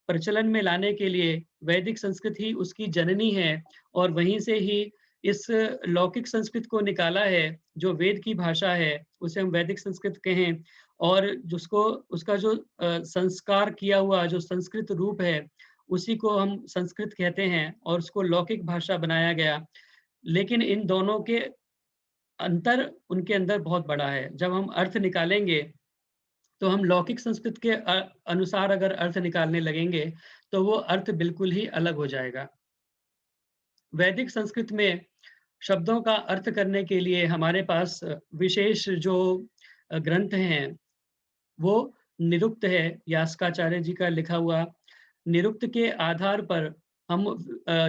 प्रचलन में लाने के लिए वैदिक संस्कृत ही उसकी जननी है और वहीं से ही इस लौकिक संस्कृत को निकाला है, जो वेद की भाषा है, उसे हम वैदिक संस्कृत कहें और जिसको उसका जो संस्कार किया हुआ जो संस्कृत रूप है, उसी को हम संस्कृत कहते हैं और उसको लौकिक भाषा बनाया गया। लेकिन इन दोनों के अंतर उनके अंदर बहुत बड़ा है। जब हम अर्थ निकालेंगे, तो हम लौकिक संस्कृत के अनुसार अगर अर्थ निकालने लगेंगे, तो वो अर्थ बिल्कुल ही अलग हो जाएगा। वैदिक संस्कृत में शब्दों का अर्थ करने के लिए हमारे पास विशेष जो ग्रंथ हैं, वो निरुक्त है, यास्काचार्य जी का लिखा हुआ। निरुक्त के आधार पर हम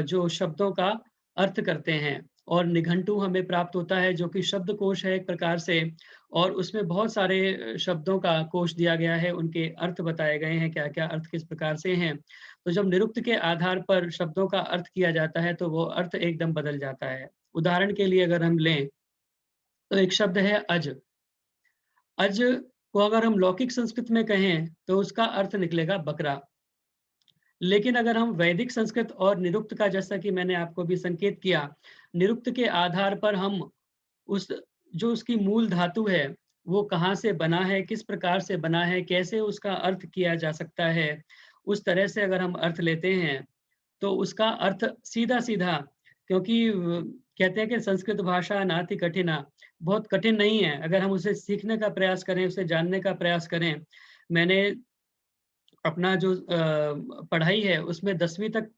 जो शब्दों का अर्थ करते हैं और निघंटु हमें प्राप्त होता है, जो कि शब्दकोश है एक प्रकार से और उसमें बहुत सारे शब्दों का कोश दिया गया है, उनके अर्थ बताए गए हैं, क्या-क्या अर्थ किस प्रकार से हैं। तो जब निरुक्त के आधार पर शब्दों का अर्थ किया जाता है, तो वो अर्थ एकदम बदल जाता है। उदाहरण के लिए अगर हम लें, तो एक शब्द है अज। अज को अगर हम लौकिक संस्कृत में कहें, तो उसका अर्थ निकलेगा बकरा। लेकिन अगर हम वैदिक संस्कृत और निरुक्त का, जैसा कि मैंने आपको अभी संकेत किया, निरुक्त के आधार पर हम उस जो उसकी मूल धातु है, वो कहाँ से बना है, किस प्रकार से बना है, कैसे उसका अर्थ किया जा सकता है, उस तरह से अगर हम अर्थ लेते हैं, तो उसका अर्थ सीधा-सीधा, क्योंकि कहते हैं कि संस्कृत भाषा नाति कठिना, बहुत कठिन नहीं है। अगर हम उसे सीखने का प्रयास करें, उसे जानने का प्रयास करें। मैंने अपना जो पढ़ाई है उसमें 10वीं तक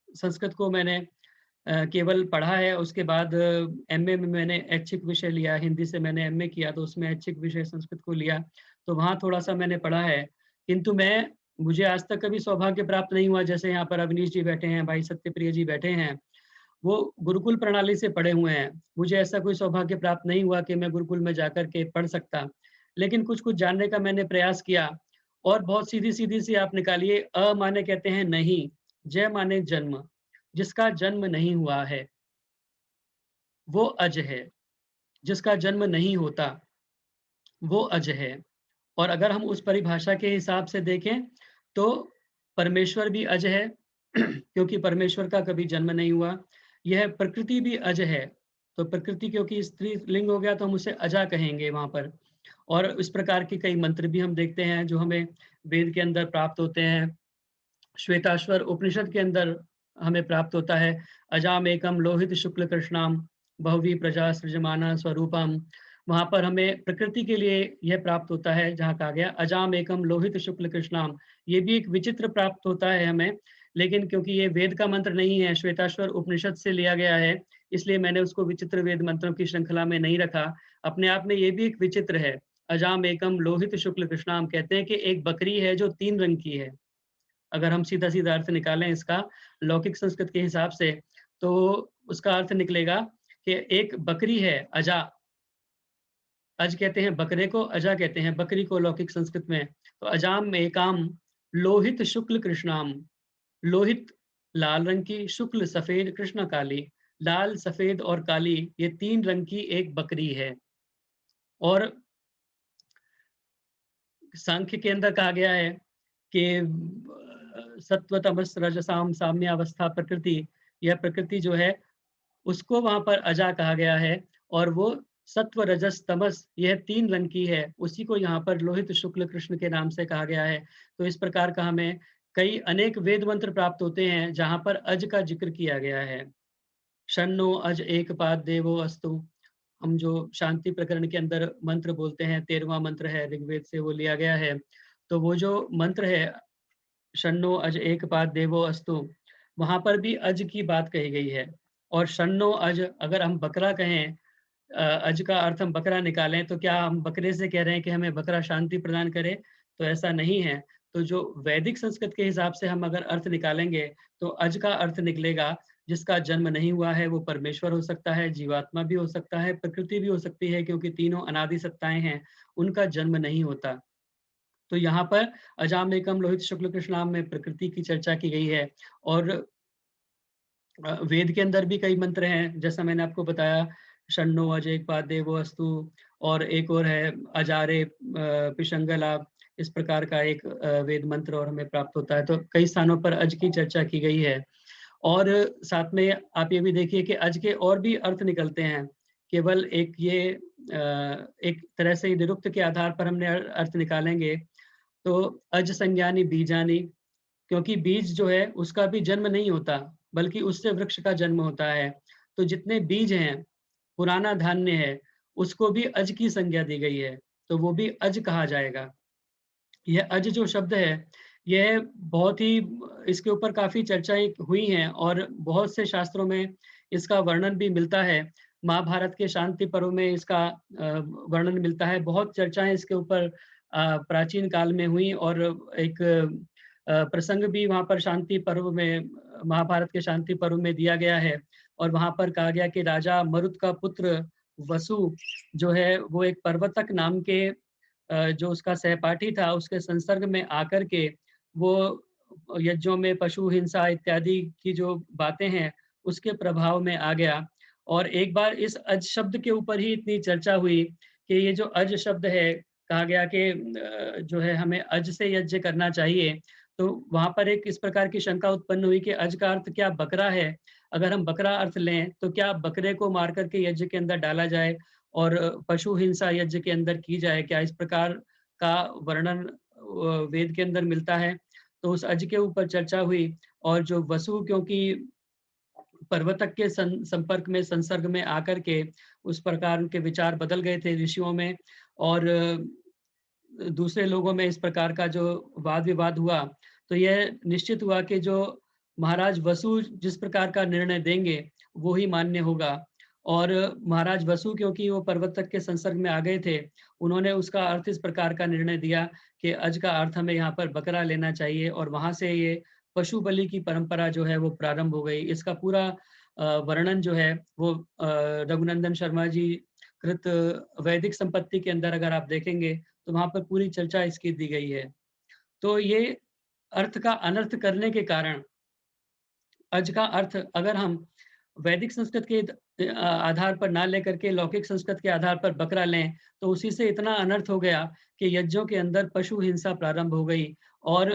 संस्कृत को मैंने केवल पढ़ा है। उसके बाद एमए में मैंने ऐच्छिक विषय लिया, हिंदी से मैंने एमए किया तो उसमें ऐच्छिक विषय संस्कृत को लिया, तो वहाँ थोड़ा-सा मैंने पढ़ा है। किंतु मुझे आज तक कभी सौभाग्य प्राप्त नहीं हुआ, जैसे यहाँ पर अवनीश जी बैठे हैं, भाई सत्यप्रिय जी बैठे हैं, वो गुरुकुल प्रणाली से पढ़े हुए हैं। मुझे ऐसा कोई सौभाग्य प्राप्त नहीं हुआ कि मैं गुरुकुल में जाकर के पढ़ सकता। लेकिन कुछ-कुछ जानने का मैंने प्रयास किया और बहुत सीधी-सीधी सी आप निकालिए, माने कहते हैं नहीं, जय माने जन्म, जिसका जन्म नहीं हुआ है, वो अज है, जिसका जन्म नहीं होता, वो अज है। और अगर हम उस परिभाषा के हिसाब से देखें, तो परमेश्वर भी अज है क्योंकि परमेश्वर का कभी जन्म नहीं हुआ। यह प्रकृति भी अज है, तो प्रकृति क्योंकि स्त्रीलिंग हो गया तो हम उसे अजा कहेंगे वहाँ पर। और इस प्रकार के कई मंत्र भी हम देखते हैं जो हमें वेद के अंदर प्राप्त होते हैं। श्वेताश्वर उपनिषद के अंदर हमें प्राप्त होता है, अजामेकं लोहित शुक्ल कृष्णाम बहुवी प्रजा सृजमाना स्वरूपम। वहाँ पर हमें प्रकृति के लिए यह प्राप्त होता है, जहाँ कहा गया अजामेकं लोहित शुक्ल कृष्णाम। ये भी एक विचित्र प्राप्त होता है हमें, लेकिन क्योंकि ये वेद का मंत्र नहीं है, श्वेताश्वर उपनिषद से लिया गया है, इसलिए मैंने उसको विचित्र वेद मंत्रों की श्रृंखला में नहीं रखा। अपने आप में ये भी एक विचित्र है। अजामेकं लोहित शुक्ल कृष्णाम कहते हैं कि एक बकरी है जो 3 रंग की है। अगर हम सीधा-सीधा अर्थ निकालें इसका लौकिक संस्कृत के हिसाब से, तो उसका अर्थ निकलेगा कि एक बकरी है, अजा। अज कहते हैं बकरे को, अजा कहते हैं बकरी को लौकिक संस्कृत में। तो अजाम एकाम लोहित शुक्ल कृष्णाम, लोहित लाल रंग की, शुक्ल सफेद, कृष्ण काली। लाल, सफेद और काली ये 3 रंग की एक बकरी है। और सांख्य के अंदर कहा गया है कि सत्व तमस रजसाम साम्यावस्था प्रकृति, यह प्रकृति जो है उसको वहाँ पर अजा कहा गया है और वो सत्व रजस तमस यह 3 रंग की है, उसी को यहाँ पर लोहित शुक्ल कृष्ण के नाम से कहा गया है। तो इस प्रकार का हमें कई अनेक वेद मंत्र प्राप्त होते हैं जहां पर अज का जिक्र किया गया है। शन्नो अज एक पाद देवो अस्तु। हम जो शांति प्रकरण के अंदर मंत्र बोलते हैं, 13वां मंत्र है, ऋग्वेद से वो लिया गया है। तो वो जो मंत्र है शन्नो अज एक पाद देवो अस्तु, वहां पर भी अज की बात कही गई है। और शन्नो अज, अगर हम बकरा कहें, अज का अर्थ हम बकरा निकालें, तो क्या हम बकरे से कह रहे हैं कि हमें बकरा शांति प्रदान करे? तो ऐसा नहीं है। तो जो वैदिक संस्कृत के हिसाब से हम अगर अर्थ निकालेंगे तो अज का अर्थ निकलेगा जिसका जन्म नहीं हुआ है। वो परमेश्वर हो सकता है, जीवात्मा भी हो सकता है, प्रकृति भी हो सकती है, क्योंकि तीनों अनादि सत्ताएं हैं, उनका जन्म नहीं होता। तो यहाँ पर अजाम एकम लोहित शुक्ल कृष्णाम में प्रकृति की चर्चा की गई है। और वेद के अंदर भी कई मंत्र हैं, जैसा मैंने आपको बताया, शन्नो अज एक पाद देवो अस्तु, और एक और है अजारे पिशंगला, इस प्रकार का एक वेद मंत्र और हमें प्राप्त होता है। तो कई स्थानों पर अज की चर्चा की गई है। और साथ में आप ये भी देखिए कि अज के और भी अर्थ निकलते हैं। केवल एक ये एक तरह से निरुक्त के आधार पर हमने अर्थ निकालेंगे तो अज संज्ञानी बीजानी, क्योंकि बीज जो है उसका भी जन्म नहीं होता, बल्कि उससे वृक्ष का जन्म होता है। तो जितने बीज हैं, पुराना धान्य है, उसको भी अज की संज्ञा दी गई है, तो वो भी अज कहा जाएगा। यह अज जो शब्द है, यह बहुत ही, इसके ऊपर काफी चर्चाएं हुई हैं और बहुत से शास्त्रों में इसका वर्णन भी मिलता है। महाभारत के शांति पर्व में इसका वर्णन मिलता है। बहुत चर्चाएं इसके ऊपर प्राचीन काल में हुई, और एक प्रसंग भी वहां पर शांति पर्व में, महाभारत के शांति पर्व में दिया गया है। और वहां पर कहा गया कि राजा मरुत का पुत्र वसु जो है, वो एक पर्वतक नाम के जो उसका सहपाठी था, उसके संसर्ग में आकर के वो यज्ञों में पशु हिंसा इत्यादि की जो बातें हैं उसके प्रभाव में आ गया। और एक बार इस अज शब्द के ऊपर ही इतनी चर्चा हुई कि ये जो अज शब्द है, कहा गया कि जो है हमें अज से यज्ञ करना चाहिए। तो वहां पर एक इस प्रकार की शंका उत्पन्न हुई कि अज का अर्थ क्या बकरा है? अगर हम बकरा अर्थ लें तो क्या बकरे को मार करके यज्ञ के अंदर डाला जाए और पशु हिंसा यज्ञ के अंदर की जाए? क्या इस प्रकार का वर्णन वेद के अंदर मिलता है? तो उस अज के ऊपर चर्चा हुई। और जो वसु, क्योंकि पर्वतक के संपर्क में, संसर्ग में आकर के उस प्रकार उनके विचार बदल गए थे ऋषियों में, और दूसरे लोगों में इस प्रकार का जो वाद विवाद हुआ, तो यह निश्चित हुआ कि जो महाराज वसु जिस प्रकार का निर्णय देंगे वो ही मान्य होगा। और महाराज वसु, क्योंकि वो पर्वतक के संसर्ग में आ गए थे, उन्होंने उसका अर्थ इस प्रकार का निर्णय दिया कि अज का अर्थ हमें यहाँ पर बकरा लेना चाहिए। और वहां से ये पशु बलि की परंपरा जो है वो प्रारंभ हो गई। इसका पूरा वर्णन जो है वो रघुनंदन शर्मा जी कृत वैदिक संपत्ति के अंदर अगर आप देखेंगे तो वहां पर पूरी चर्चा इसकी दी गई है। तो ये अर्थ का अनर्थ करने के कारण अज का अर्थ अगर हम वैदिक संस्कृत के आधार पर ना लेकर के लौकिक संस्कृत के आधार पर बकरा लें, तो उसी से इतना अनर्थ हो गया कि यज्ञों के अंदर पशु हिंसा प्रारंभ हो गई। और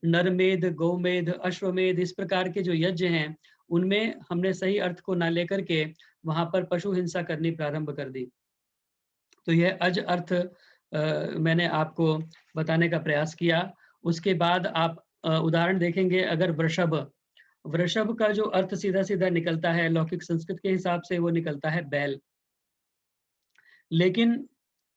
नरमेध, गोमेध, अश्वमेध, इस प्रकार के जो यज्ञ हैं उनमें हमने सही अर्थ को ना लेकर के वहां पर पशु हिंसा करनी प्रारंभ कर दी। तो यह अज अर्थ मैंने आपको बताने का प्रयास किया। उसके बाद आप उदाहरण देखेंगे, अगर वृषभ, वृषभ का जो अर्थ सीधा सीधा निकलता है लौकिक संस्कृत के हिसाब से, वो निकलता है बैल। लेकिन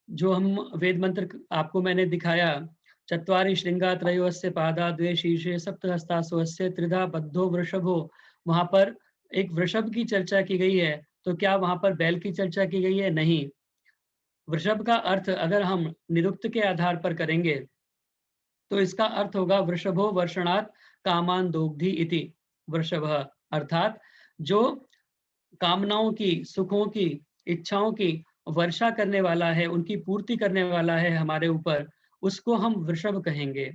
जो हम वेद मंत्र आपको मैंने दिखाया, चत्वारि श्रृंगा त्रयोस्य पादा द्वे शीर्षे सप्तहस्ता स्वस्य त्रिधा बद्धो वृषभो, वहां पर एक वृषभ की चर्चा की गई है। तो क्या वहां पर बैल की चर्चा की गई है? नहीं। वृषभ का अर्थ अगर हम निरुक्त के आधार पर करेंगे तो इसका अर्थ होगा वृषभो वर्षणात् कामान दोग्धि इति वृषभ, अर्थात जो कामनाओं की, सुखों की, इच्छाओं की वर्षा करने वाला है, उनकी पूर्ति करने वाला है हमारे ऊपर, उसको हम वृषभ कहेंगे,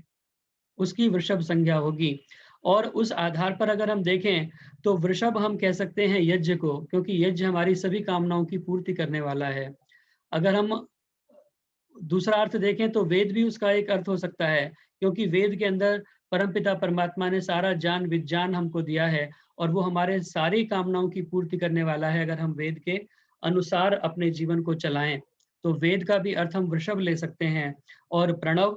उसकी वृषभ संज्ञा होगी। और उस आधार पर अगर हम देखें तो वृषभ हम कह सकते हैं यज्ञ को, क्योंकि यज्ञ हमारी सभी कामनाओं की पूर्ति करने वाला है। अगर हम दूसरा अर्थ देखें तो वेद भी उसका एक अर्थ हो सकता है, क्योंकि वेद के अंदर परमपिता परमात्मा ने सारा ज्ञान विज्ञान हमको दिया है और वो हमारे सारी कामनाओं की पूर्ति करने वाला है। अगर हम वेद के अनुसार अपने जीवन को चलाएं तो वेद का भी अर्थ हम वृषभ ले सकते हैं। और प्रणव,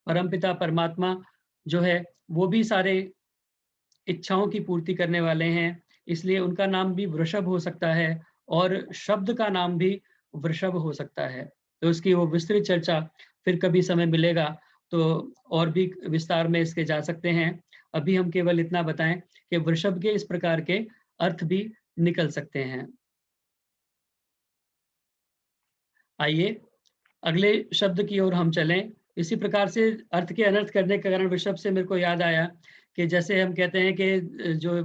परमपिता परमात्मा जो है वो भी सारे इच्छाओं की पूर्ति करने वाले हैं, इसलिए उनका नाम भी वृषभ हो सकता है और शब्द का नाम भी वृषभ हो सकता है। तो उसकी वो विस्तृत चर्चा फिर कभी समय मिलेगा तो और भी विस्तार में इसके जा सकते हैं। अभी हम केवल इतना बताएं कि वृषभ के इस प्रकार के अर्थ भी निकल सकते हैं। आइए अगले शब्द की ओर हम चलें। इसी प्रकार से अर्थ के अनर्थ करने के कारण वृषभ से मेरे को याद आया कि जैसे हम कहते हैं कि जो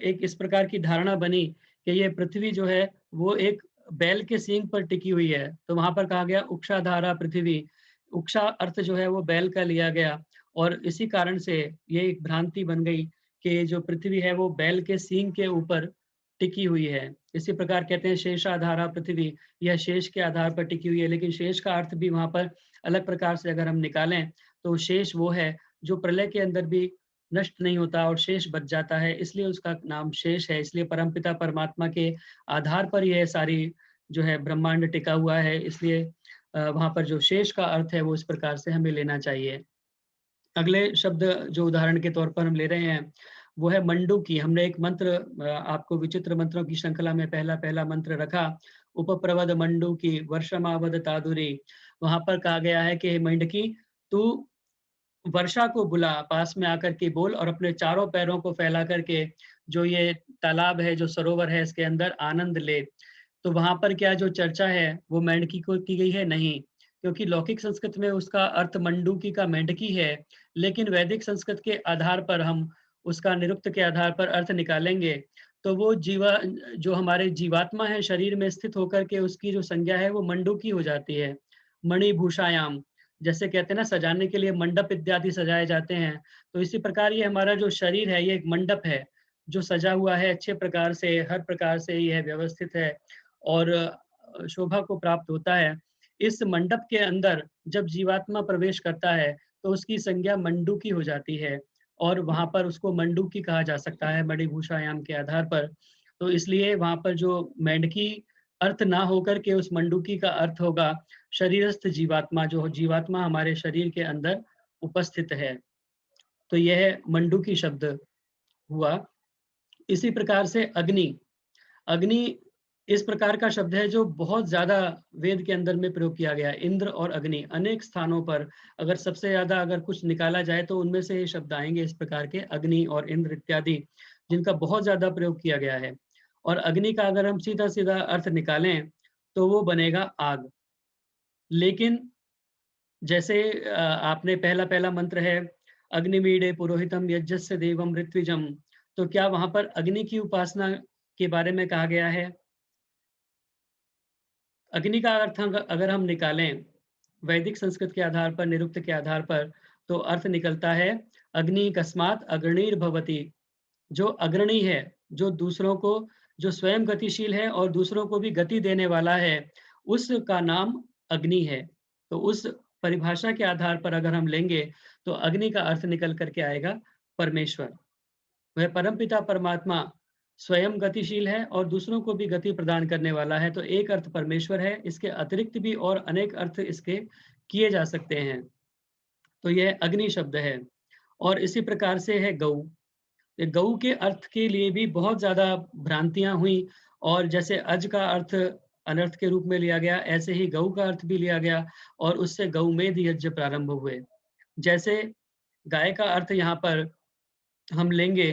एक इस प्रकार की धारणा बनी कि ये पृथ्वी जो है वो एक बैल के सींग पर टिकी हुई है, तो वहां पर कहा गया उक्षाधारा पृथ्वी। उक्षा अर्थ जो है वो बैल का लिया गया और इसी कारण से ये एक भ्रांति बन गई कि जो पृथ्वी है वो बैल के सींग के ऊपर टिकी हुई है। इसी प्रकार कहते हैं शेषाधारा पृथ्वी, यह शेष के आधार पर टिकी हुई है, लेकिन शेष का अर्थ भी वहां पर अलग प्रकार से अगर हम निकालें तो शेष वो है जो प्रलय के अंदर भी नष्ट नहीं होता और शेष बच जाता है, इसलिए उसका नाम शेष है। इसलिए परमपिता परमात्मा के आधार पर यह सारी जो है ब्रह्मांड टिका हुआ है, इसलिए वहां पर जो शेष का अर्थ है वो इस प्रकार से हमें लेना चाहिए। अगले शब्द जो उदाहरण के तौर पर हम ले रहे हैं वो है मंडू की। हमने एक मंत्र आपको विचित्र मंत्रों की श्रृंखला में पहला मंत्र रखा, उपप्रवद मंडू की वर्षमावद तादुरी। वहां पर कहा गया है कि मंडकी तू वर्षा को बुला, पास में आकर के बोल और अपने चारों पैरों को फैला करके जो ये तालाब है, जो सरोवर है, इसके अंदर आनंद ले। तो वहां पर क्या जो चर्चा है वो मेंढकी को की गई है? नहीं, क्योंकि लौकिक संस्कृत में उसका अर्थ मंडूकी का मेंढकी है, लेकिन वैदिक संस्कृत के आधार पर हम उसका निरुक्त के आधार पर अर्थ निकालेंगे तो वो जो हमारे जीवात्मा है शरीर में स्थित होकर के उसकी जो संज्ञा है वो मंडूकी हो जाती है। मणिभूषायाम, जैसे कहते हैं ना सजाने के लिए मंडप इत्यादि सजाए जाते हैं, तो इसी प्रकार ये हमारा जो शरीर है ये एक मंडप है जो सजा हुआ है अच्छे प्रकार से, हर प्रकार से यह व्यवस्थित है और शोभा को प्राप्त होता है। इस मंडप के अंदर जब जीवात्मा प्रवेश करता है तो उसकी संज्ञा मंडूकी हो जाती है और वहां पर उसको मंडूकी कहा जा सकता है मणिभूषायाम के आधार पर। तो इसलिए वहां पर जो मेंढकी अर्थ ना होकर के उस मंडूकी का अर्थ होगा शरीरस्थ जीवात्मा, जो जीवात्मा हमारे शरीर के अंदर उपस्थित है। तो यह मंडूकी शब्द हुआ। इसी प्रकार से अग्नि, अग्नि इस प्रकार का शब्द है जो बहुत ज्यादा वेद के अंदर में प्रयोग किया गया है। इंद्र और अग्नि अनेक स्थानों पर, अगर सबसे ज्यादा अगर कुछ निकाला जाए तो उनमें से ये शब्द आएंगे इस प्रकार के, अग्नि और इंद्र इत्यादि, जिनका बहुत ज्यादा प्रयोग किया गया है। और अग्नि का अगर हम सीधा सीधा अर्थ निकालें तो वो बनेगा आग। लेकिन जैसे आपने पहला मंत्र है अग्निमीडे पुरोहितम यज्ञस्य देवम ऋत्विजम, तो क्या वहां पर अग्नि की उपासना के बारे में कहा गया है? अग्नि का अर्थ अगर हम निकालें वैदिक संस्कृत के आधार पर, निरुक्त के आधार पर, तो अर्थ निकलता है अग्नि कस्मात अग्रणीर भवति, जो अग्रणी है, जो दूसरों को, जो स्वयं गतिशील है और दूसरों को भी गति देने वाला है, उसका नाम अग्नि है। तो उस परिभाषा के आधार पर अगर हम लेंगे तो अग्नि का अर्थ निकल करके आएगा परमेश्वर। वह परमपिता परमात्मा स्वयं गतिशील है और दूसरों को भी गति प्रदान करने वाला है। तो एक अर्थ परमेश्वर है, इसके अतिरिक्त भी और अनेक अर्थ इसके किए जा सकते हैं। तो यह अग्नि शब्द है। और इसी प्रकार से है गौ। गऊ के अर्थ के लिए भी बहुत ज्यादा भ्रांतियां हुई और जैसे अज का अर्थ अनर्थ के रूप में लिया गया, ऐसे ही गऊ का अर्थ भी लिया गया और उससे गौमेध यज्ञ प्रारंभ हुए। जैसे गाय का अर्थ यहाँ पर हम लेंगे,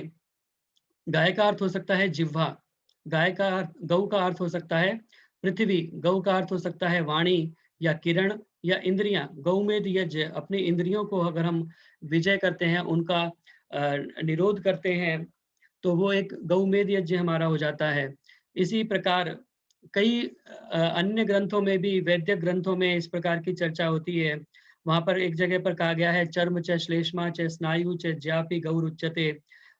गाय का अर्थ हो सकता है जिह्वा, गऊ का अर्थ हो सकता है पृथ्वी, गऊ का अर्थ हो सकता है वाणी या किरण या इंद्रियां। गौमेध यज्ञ, अपनी इंद्रियों को अगर हम विजय करते हैं, उनका निरोध करते हैं, तो वो एक गौमेध यज्ञ हमारा हो जाता है। इसी प्रकार कई अन्य ग्रंथों में भी, वैद्य ग्रंथों में इस प्रकार की चर्चा होती है। वहां पर एक जगह पर कहा गया है चर्म च श्लेष्मा च स्नायु च ज्यापि गौर उच्यते।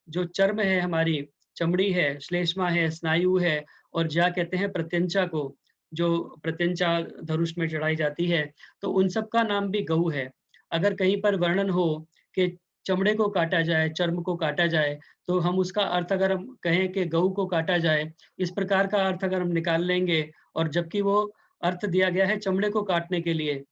जो चर्म है, हमारी चमड़ी है, श्लेष्मा है, स्नायु है, और ज्या कहते हैं प्रत्यंचा को, जो प्रत्यंचा धनुष में चढ़ाई जाती है, तो उन सब का नाम भी गऊ है। अगर कहीं पर वर्णन हो कि चमड़े को काटा जाए, चर्म को काटा जाए, तो हम उसका अर्थ अगर हम कहें कि गऊ को काटा जाए, इस प्रकार का अर्थ अगर हम निकाल लेंगे, और जबकि वो अर्थ दिया गया है चमड़े को काटने के लिए,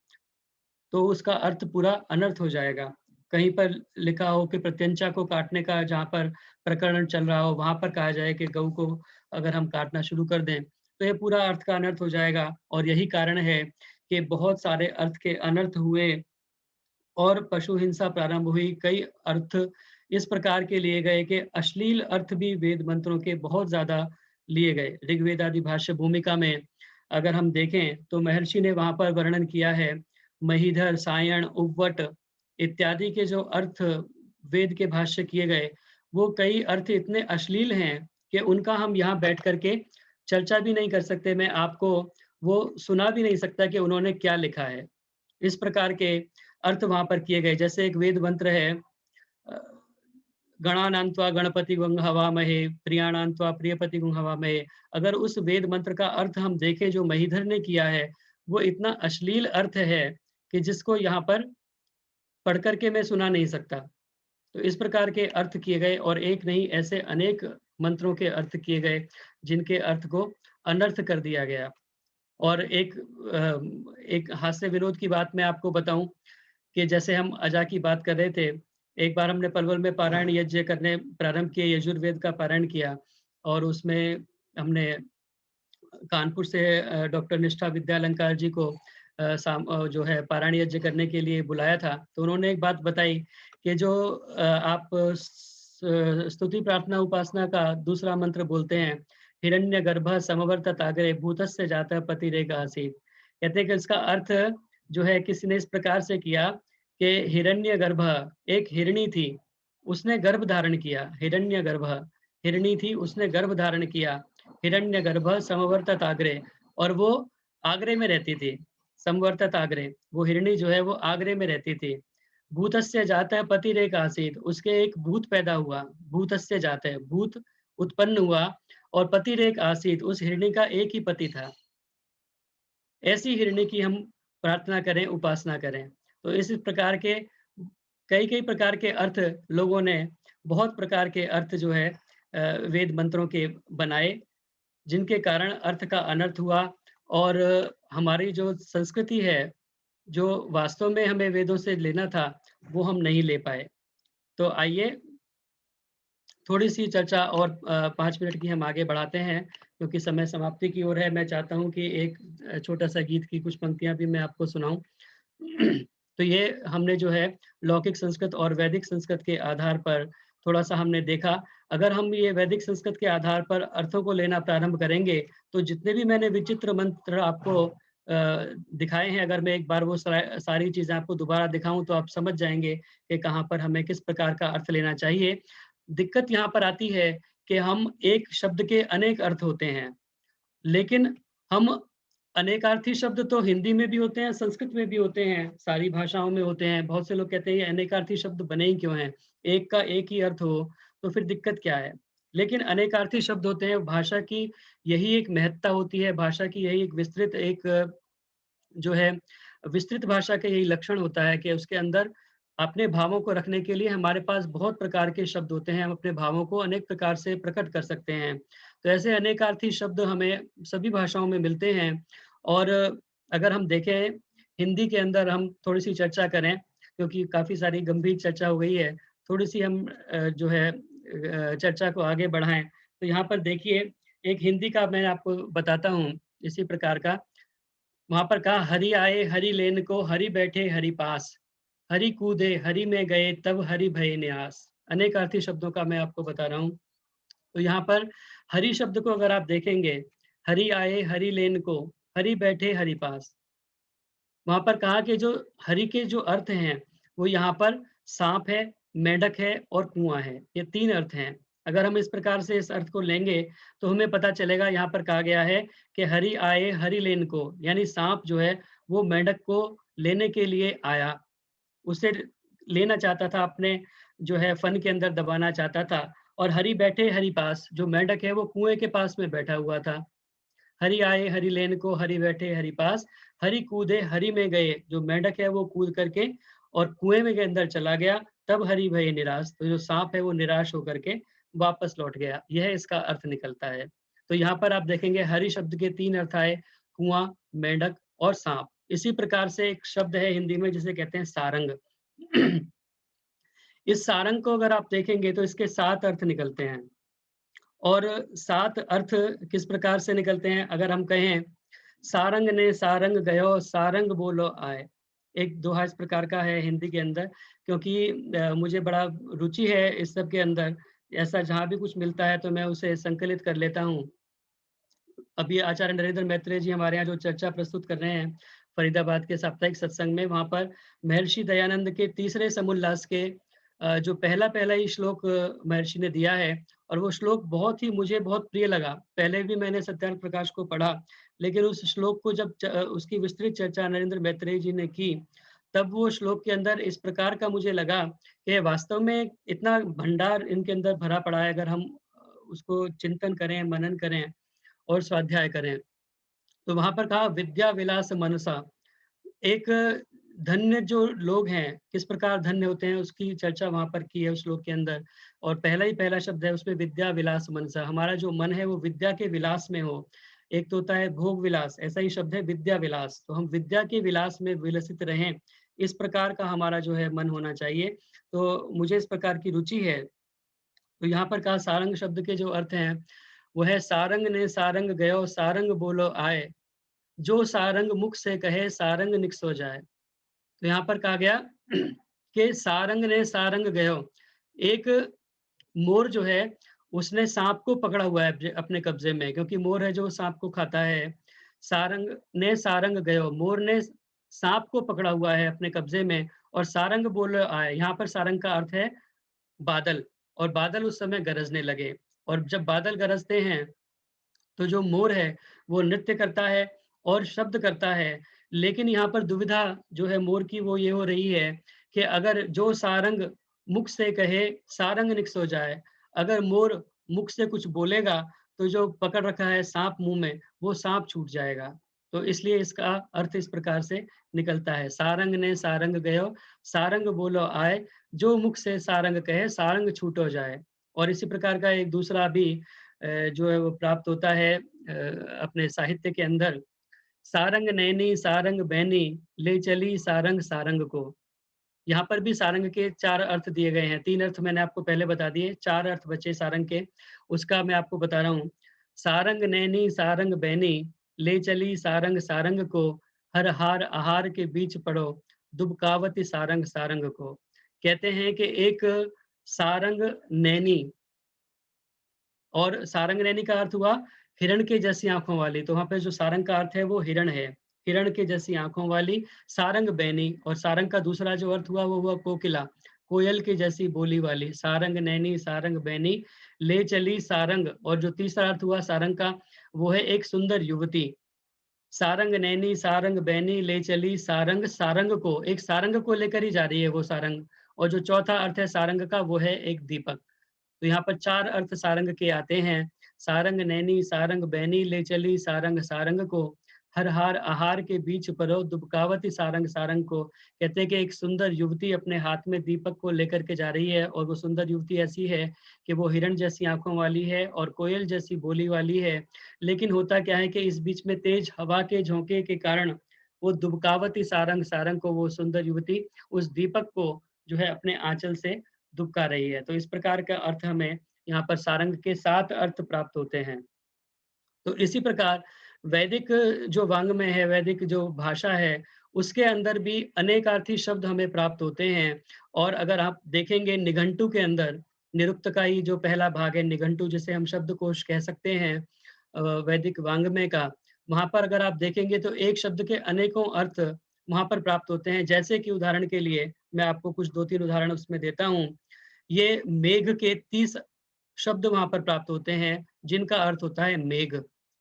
तो उसका अर्थ पूरा अनर्थ हो जाएगा। कहीं पर लिखा हो कि प्रत्यंचा को काटने का जहाँ पर प्रकरण चल रहा हो, वहाँ पर कहा जाए कि गऊ को अगर हम काटना शुरू कर दें तो ये पूरा अर्थ का अनर्थ हो जाएगा। और यही कारण है कि बहुत सारे अर्थ के अनर्थ हुए और पशु हिंसा प्रारंभ हुई। कई अर्थ इस प्रकार के लिए गए कि अश्लील अर्थ भी वेद मंत्रों के बहुत ज्यादा लिए गए। ऋग्वेद आदि भाष्य भूमिका में अगर हम देखें तो महर्षि ने वहां पर वर्णन किया है, महीधर, सायण, उपवट इत्यादि के जो अर्थ वेद के भाष्य किए गए, वो कई अर्थ इतने अश्लील हैं कि उनका हम यहाँ बैठ करके चर्चा भी नहीं कर सकते। मैं आपको वो सुना भी नहीं सकता कि उन्होंने क्या लिखा है। इस प्रकार के अर्थ वहां पर किए गए। जैसे एक वेद मंत्र है, गणानान्त्वा गणपति गुं हवामहे, प्रियाणान्त्वा प्रियपति गुं हवामहे। अगर उस वेद मंत्र का अर्थ हम देखें जो महीधर ने किया है, वो इतना अश्लील अर्थ है कि जिसको यहाँ पर पढ़ करके मैं सुना नहीं सकता। तो इस प्रकार के अर्थ किए गए और एक नहीं ऐसे अनेक मंत्रों के अर्थ किए गए जिनके अर्थ को अनर्थ कर दिया गया। और एक हास्य विनोद की बात मैं आपको बताऊं कि जैसे हम अजा की बात कर रहे थे, एक बार हमने पलवल में पारायण यज्ञ करने प्रारंभ किए, यजुर्वेद का पारायण किया और उसमें हमने कानपुर से डॉक्टर निष्ठा विद्यालंकार जी को जो है पारायण यज्ञ करने के लिए बुलाया था। तो उन्होंने एक बात बताई कि जो आप स्तुति प्रार्थना उपासना का दूसरा मंत्र बोलते हैं, हिरण्य गर्भ समवर्तत आग्रे भूतस्य जातः पतिरेक आसीत्। कहते हैं कि इसका अर्थ जो है किसी ने इस प्रकार से किया कि हिरण्य गर्भ एक हिरणी थी, उसने गर्भ धारण किया। हिरण्य गर्भ हिरणी थी, उसने गर्भ धारण किया। हिरण्य गर्भ समवर्तत आग्रे, और वो आगरे में रहती थी। समवर्तत आग्रे, वो हिरणी जो है वो आगरे में रहती थी। भूतस्य जातः पतिरेक आसीत्, उसके एक भूत पैदा हुआ। भूतस्य जातः, भूत उत्पन्न हुआ और पतिरेक आसीत्, उस हिरणी का एक ही पति था। ऐसी हिरणी की हम प्रार्थना करें, उपासना करें। तो इस प्रकार के कई कई प्रकार के अर्थ लोगों ने, बहुत प्रकार के अर्थ जो है वेद मंत्रों के बनाए, जिनके कारण अर्थ का अनर्थ हुआ और हमारी जो संस्कृति है, जो वास्तव में हमें वेदों से लेना था, वो हम नहीं ले पाए। तो आइए थोड़ी सी चर्चा और 5 मिनट की हम आगे बढ़ाते हैं, क्योंकि समय समाप्ति की ओर है। मैं चाहता हूं कि एक छोटा सा गीत की कुछ पंक्तियां भी मैं आपको सुनाऊं। तो ये हमने जो है लौकिक संस्कृत और वैदिक संस्कृत के आधार पर थोड़ा सा हमने देखा। अगर हम ये वैदिक संस्कृत के आधार पर अर्थों को लेना प्रारंभ करेंगे तो जितने भी मैंने विचित्र मंत्र आपको दिखाए हैं, अगर मैं एक बार वो सारी चीजें आपको दोबारा दिखाऊं तो आप समझ जाएंगे कि कहाँ पर हमें किस प्रकार का अर्थ लेना चाहिए। दिक्कत यहाँ पर आती है कि हम एक शब्द के अनेक अर्थ होते हैं, लेकिन हम अनेकार्थी शब्द तो हिंदी में भी होते हैं, संस्कृत में भी होते हैं, सारी भाषाओं में होते हैं। बहुत से लोग कहते हैं ये अनेकार्थी शब्द बने ही क्यों हैं, एक का एक ही अर्थ हो तो फिर दिक्कत क्या है। लेकिन अनेकार्थी शब्द होते हैं, भाषा की यही एक महत्ता होती है, भाषा की यही एक विस्तृत जो है विस्तृत भाषा का यही लक्षण होता है कि उसके अंदर अपने भावों को रखने के लिए हमारे पास बहुत प्रकार के शब्द होते हैं। हम अपने भावों को अनेक प्रकार से प्रकट कर सकते हैं। तो ऐसे अनेकार्थी शब्द हमें सभी भाषाओं में मिलते हैं। और अगर हम देखें हिंदी के अंदर हम थोड़ी सी चर्चा करें, क्योंकि काफी सारी गंभीर चर्चा हो गई है, थोड़ी सी हम जो है चर्चा को आगे बढ़ाएं। तो यहाँ पर देखिए एक हिंदी का मैं आपको बताता हूँ इसी प्रकार का। वहां पर कहा, हरि आए हरि लेन को, हरि बैठे हरि पास, हरि कूदे हरि में गए तब हरि भय न्यास। अनेक अर्थी शब्दों का मैं आपको बता रहा हूँ। तो यहाँ पर हरि शब्द को अगर आप देखेंगे, हरि आए हरि लेन को, हरि बैठे हरि पास, वहां पर कहा कि जो हरि के जो अर्थ हैं वो यहाँ पर सांप है, मेंढक है और कुआं है। ये 3 अर्थ हैं। अगर हम इस प्रकार से इस अर्थ को लेंगे तो हमें पता चलेगा, यहाँ पर कहा गया है कि हरि आए हरि लेन को, यानी सांप जो है वो मेंढक को लेने के लिए आया, उसे लेना चाहता था, अपने जो है फन के अंदर दबाना चाहता था। और हरि बैठे हरि पास, जो मेंढक है वो कुएं के पास में बैठा हुआ था। हरि आए हरि लेन को, हरि बैठे हरि पास, हरि कूदे हरि में गए, जो मेंढक है वो कूद करके और कुएं में के अंदर चला गया, तब हरि भय निराश, तो जो सांप है वो निराश होकर के वापस लौट गया। यह इसका अर्थ निकलता है। तो यहाँ पर आप देखेंगे हरि शब्द के 3 अर्थ आए, कुआं, मेंढक और सांप। इसी प्रकार से एक शब्द है हिंदी में जिसे कहते हैं सारंग। इस सारंग को अगर आप देखेंगे तो इसके 7 अर्थ निकलते हैं। और 7 अर्थ किस प्रकार से निकलते हैं? अगर हम कहें सारंग ने सारंग गयो सारंग बोलो आए, एक दोहा इस प्रकार का है हिंदी के अंदर, क्योंकि मुझे बड़ा रुचि है इस सब के अंदर। ऐसा जहाँ भी कुछ मिलता है तो मैं उसे संकलित कर लेता हूँ। अभी आचार्य नरेंद्र मैत्रेय जी हमारे यहाँ जो चर्चा प्रस्तुत कर रहे हैं फरीदाबाद के साप्ताहिक सत्संग में, वहाँ पर महर्षि दयानंद के तीसरे समुल्लास के जो पहला ही श्लोक महर्षि ने दिया है, और वो श्लोक बहुत ही मुझे बहुत प्रिय लगा। पहले भी मैंने सत्यार्थ प्रकाश को पढ़ा, लेकिन उस श्लोक को जब उसकी विस्तृत चर्चा नरेंद्र मैत्रेय जी ने की, तब वो श्लोक के अंदर इस प्रकार का मुझे लगा कि वास्तव में इतना भंडार इनके अंदर भरा पड़ा है, अगर हम उसको चिंतन करें, मनन करें और स्वाध्याय करें। तो वहाँ पर कहा विद्या विलास मनसा, एक धन्य जो लोग हैं, किस प्रकार धन्य होते हैं उसकी चर्चा वहाँ पर की है उस श्लोक के अंदर। और पहला शब्द है उसमें विद्या विलास मनसा, हमारा जो मन है वो विद्या के विलास में हो। एक तो होता है भोग विलास, ऐसा ही शब्द है विद्या विलास, तो हम विद्या के विलास में विलसित रहें, इस प्रकार का हमारा जो है मन होना चाहिए। तो मुझे इस प्रकार की रुचि है। तो यहाँ पर कहा सारंग शब्द के जो अर्थ हैं वो है सारंग ने सारंग गयो सारंग बोलो आए, जो सारंग मुख से कहे सारंग निकस हो जाए। तो यहाँ पर कहा गया कि सारंग ने सारंग गयो, एक मोर जो है उसने सांप को पकड़ा हुआ है अपने कब्जे में, क्योंकि मोर है जो सांप को खाता है। सारंग ने सारंग गयो, मोर ने सांप को पकड़ा हुआ है अपने कब्जे में, और सारंग बोल आए, यहाँ पर सारंग का अर्थ है बादल, और बादल उस समय गरजने लगे। और जब बादल गरजते हैं तो जो मोर है वो नृत्य करता है और शब्द करता है, लेकिन यहाँ पर दुविधा जो है मोर की वो ये हो रही है कि अगर जो सारंग मुख से कहे सारंग निकस हो जाए, अगर मोर मुख से कुछ बोलेगा तो जो पकड़ रखा है सांप मुंह में वो सांप छूट जाएगा। तो इसलिए इसका अर्थ इस प्रकार से निकलता है, सारंग ने सारंग गयो सारंग बोलो आए, जो मुख से सारंग कहे सारंग छूट हो जाए। और इसी प्रकार का एक दूसरा भी जो है वो प्राप्त होता है अपने साहित्य के अंदर, सारंग नैनी सारंग बैनी ले चली सारंग सारंग को। यहाँ पर भी सारंग के 4 अर्थ दिए गए हैं, 3 अर्थ मैंने आपको पहले बता दिए, 4 अर्थ बचे सारंग के, उसका मैं आपको बता रहा हूँ। सारंग नैनी सारंग बैनी ले चली सारंग सारंग को, हर हार आहार के बीच पड़ो दुबकावती सारंग सारंग को। कहते हैं कि एक सारंग नैनी, और सारंग नैनी का अर्थ हुआ हिरण के जैसी आंखों वाली, तो वहाँ पे जो सारंग का अर्थ है वो हिरण है, हिरण के जैसी आंखों वाली सारंग बैनी। और सारंग का दूसरा जो अर्थ हुआ वो हुआ कोकिला, कोयल के जैसी बोली वाली, सारंग नैनी सारंग बैनी ले चली सारंग। और जो तीसरा अर्थ हुआ सारंग का वो है एक सुंदर युवती, सारंग नैनी सारंग बैनी ले चली सारंग सारंग को, एक सारंग को लेकर ही जा रही है वो सारंग। और जो चौथा अर्थ है सारंग का वो है एक दीपक। तो यहाँ पर 4 अर्थ सारंग के आते हैं, सारंग नैनी सारंग बैनी ले चली सारंग सारंग को, हर हार आहार के बीच परो दुबकावती सारंग सारंग को। कहते हैं कि एक सुंदर युवती अपने हाथ में दीपक को लेकर के जा रही है, और वो सुंदर युवती ऐसी है कि वो हिरण जैसी आंखों वाली है और कोयल जैसी बोली वाली है। लेकिन होता क्या है कि इस बीच में तेज हवा के झोंके के कारण वो दुबकावती सारंग सारंग को, वो सुंदर युवती उस दीपक को जो है अपने आंचल से दुबका रही है। तो इस प्रकार का अर्थ हमें यहाँ पर सारंग के 7 अर्थ प्राप्त होते हैं। तो इसी प्रकार वैदिक जो वाङ्मय है, वैदिक जो भाषा है, उसके अंदर भी अनेकार्थी शब्द हमें प्राप्त होते हैं। और अगर आप देखेंगे निघंटु के अंदर, निरुक्त का ही जो पहला भाग है निघंटु, जिसे हम शब्दकोश कह सकते हैं वैदिक वाङ्मय का, वहाँ पर अगर आप देखेंगे तो एक शब्द के अनेकों अर्थ वहाँ पर प्राप्त होते हैं। जैसे कि उदाहरण के लिए मैं आपको कुछ 2-3 उदाहरण उसमें देता हूँ। ये मेघ के 30 शब्द वहाँ पर प्राप्त होते हैं, जिनका अर्थ होता है मेघ,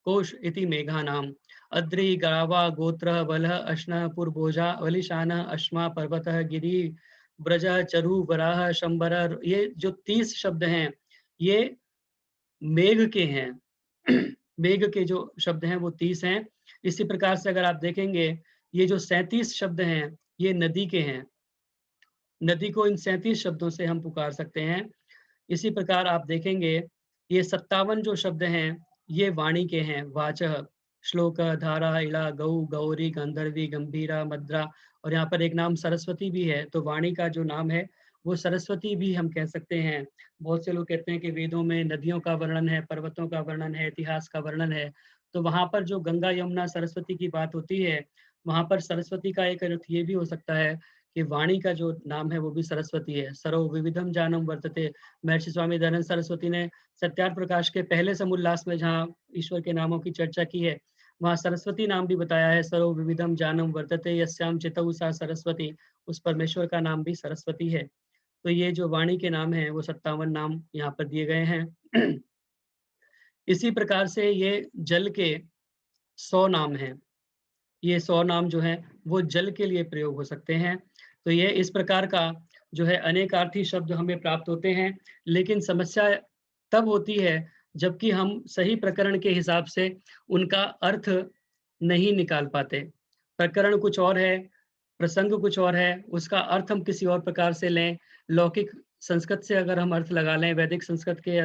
कोश इति मेघा नाम, अद्रि गावा गोत्र वलह अश्न पुरभोजा वलिशान अश्मा पर्वत गिरि ब्रज चरु वराह शंबर, ये जो 30 शब्द हैं ये मेघ के हैं। मेघ के जो शब्द हैं वो 30 हैं। इसी प्रकार से अगर आप देखेंगे ये जो 37 शब्द हैं ये नदी के हैं, नदी को इन 37 शब्दों से हम पुकार सकते हैं। इसी प्रकार आप देखेंगे ये 57 जो शब्द हैं ये वाणी के हैं, वाचः, श्लोक, धारा, इला, गौ, गौरी, गंधर्वी, गंभीरा, मद्रा, और यहाँ पर एक नाम सरस्वती भी है। तो वाणी का जो नाम है वो सरस्वती भी हम कह सकते हैं। बहुत से लोग कहते हैं कि वेदों में नदियों का वर्णन है, पर्वतों का वर्णन है, इतिहास का वर्णन है, तो वहाँ पर जो गंगा यमुना सरस्वती की बात होती है, वहाँ पर सरस्वती का एक अर्थ ये भी हो सकता है कि वाणी का जो नाम है वो भी सरस्वती है। सरो विविधम जानम वर्तते, महर्षि स्वामी दयानंद सरस्वती ने सत्यार्थ प्रकाश के पहले समुल्लास में जहाँ ईश्वर के नामों की चर्चा की है, वहाँ सरस्वती नाम भी बताया है। सरो विविधम जानम वर्तते यस्याम चितौ सा सरस्वती, उस परमेश्वर का नाम भी सरस्वती है। तो ये जो वाणी के नाम हैं वो 57 नाम यहाँ पर दिए गए हैं। इसी प्रकार से ये जल के 100 नाम हैं। ये 100 नाम जो हैं वो जल के लिए प्रयोग हो सकते हैं। तो ये इस प्रकार का जो है अनेकार्थी शब्द हमें प्राप्त होते हैं, लेकिन समस्या तब होती है जबकि हम सही प्रकरण के हिसाब से उनका अर्थ नहीं निकाल पाते। प्रकरण कुछ और है, प्रसंग कुछ और है, उसका अर्थ हम किसी और प्रकार से लें। लौकिक संस्कृत से अगर हम अर्थ लगा लें वैदिक संस्कृत के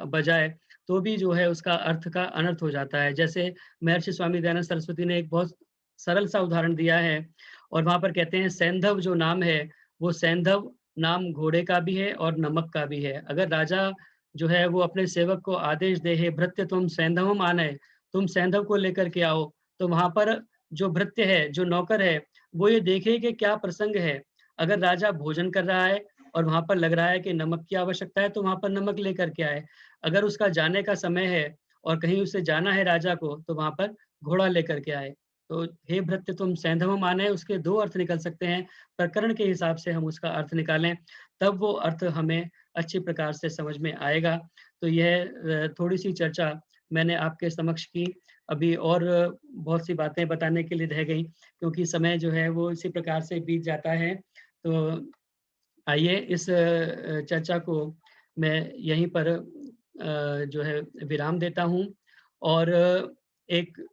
बजाय, तो भी जो है उसका अर्थ का अनर्थ हो जाता है। जैसे महर्षि स्वामी दयानंद सरस्वती ने एक बहुत सरल सा उदाहरण दिया है, और वहाँ पर कहते हैं सैंधव जो नाम है वो सैंधव नाम घोड़े का भी है और नमक का भी है। अगर राजा जो है वो अपने सेवक को आदेश दे, हे भृत्य तुम सैंधवम आने, तुम सैंधव को लेकर के आओ, तो वहाँ पर जो भृत्य है, जो नौकर है, वो ये देखे कि क्या प्रसंग है। अगर राजा भोजन कर रहा है और वहाँ पर लग रहा है कि नमक की आवश्यकता है, तो वहाँ पर नमक लेकर के आए। अगर उसका जाने का समय है और कहीं उसे जाना है राजा को, तो वहाँ पर घोड़ा लेकर के आए। तो हे भृत्य तुम सैंधव माने, उसके 2 अर्थ निकल सकते हैं। प्रकरण के हिसाब से हम उसका अर्थ निकालें, तब वो अर्थ हमें अच्छी प्रकार से समझ में आएगा। तो यह थोड़ी सी चर्चा मैंने आपके समक्ष की। अभी और बहुत सी बातें बताने के लिए रह गई, क्योंकि समय जो है वो इसी प्रकार से बीत जाता है। तो आइए इस चर्चा को मैं यहीं पर जो है विराम देता हूँ, और एक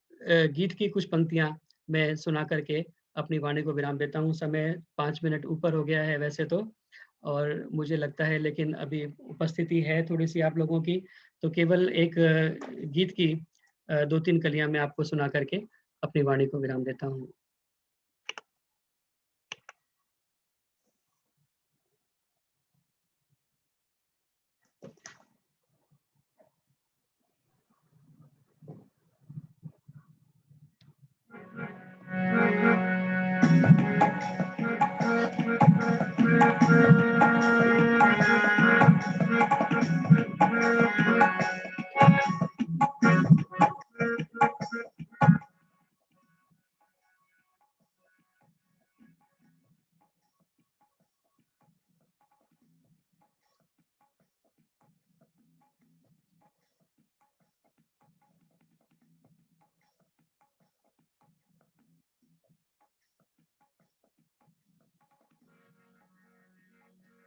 गीत की कुछ पंक्तियां मैं सुना करके अपनी वाणी को विराम देता हूँ। समय 5 मिनट ऊपर हो गया है वैसे तो, और मुझे लगता है, लेकिन अभी उपस्थिति है थोड़ी सी आप लोगों की, तो केवल एक गीत की 2-3 कलियां मैं आपको सुना करके अपनी वाणी को विराम देता हूँ।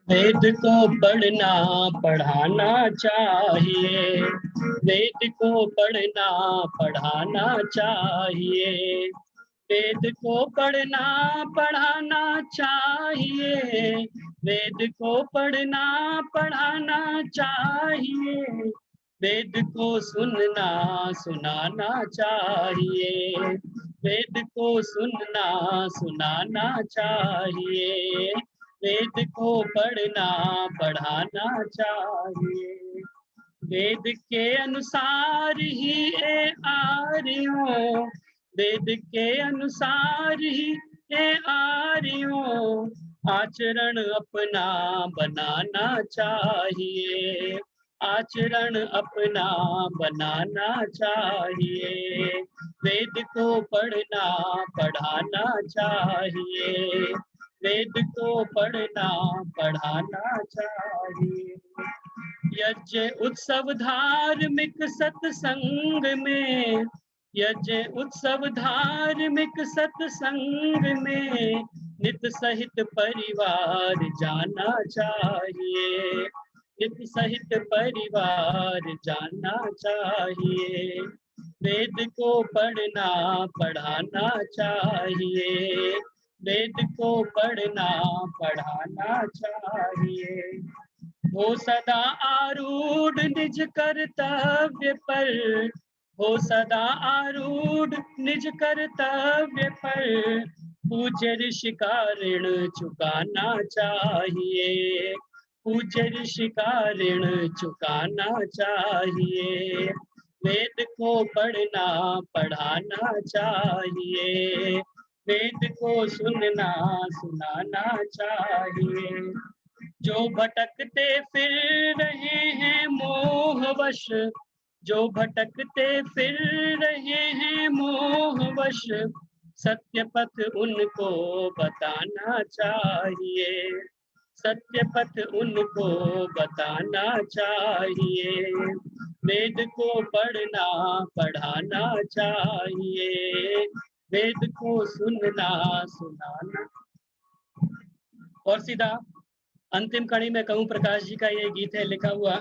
वेद को पढ़ना पढ़ाना चाहिए, वेद को पढ़ना पढ़ाना चाहिए, वेद को पढ़ना पढ़ाना चाहिए, वेद को पढ़ना पढ़ाना चाहिए, वेद को सुनना सुनाना चाहिए, वेद को सुनना सुनाना चाहिए, वेद को पढ़ना पढ़ाना चाहिए। वेद के अनुसार ही ए आर्यों, वेद के अनुसार ही ए आर्यों, आचरण अपना बनाना चाहिए, आचरण अपना बनाना चाहिए, वेद को पढ़ना पढ़ाना चाहिए, वेद को पढ़ना पढ़ाना चाहिए। यज्ञ उत्सव धार्मिक सत्संग में, यज्ञ उत्सव धार्मिक सत्संग में, नित सहित परिवार जाना चाहिए, नित सहित परिवार जाना चाहिए, वेद को पढ़ना पढ़ाना चाहिए, वेद को पढ़ना पढ़ाना चाहिए। हो सदा आरूढ़ निज कर्तव्य पर, हो सदा आरूढ़ निज कर्तव्य पर, पूज्य ऋषि का ऋण चुकाना चाहिए, पूज्य ऋषि का ऋण चुकाना चाहिए। वेद को पढ़ना पढ़ाना चाहिए, वेद को सुनना सुनाना चाहिए। जो भटकते फिर रहे हैं मोहवश, जो भटकते फिर रहे हैं मोहवश, सत्य पथ उनको बताना चाहिए, सत्य पथ उनको बताना चाहिए। वेद को पढ़ना पढ़ाना चाहिए, वेद को सुनना सुनाना। और सीधा अंतिम कड़ी में कहूँ, प्रकाश जी का ये गीत है लिखा हुआ।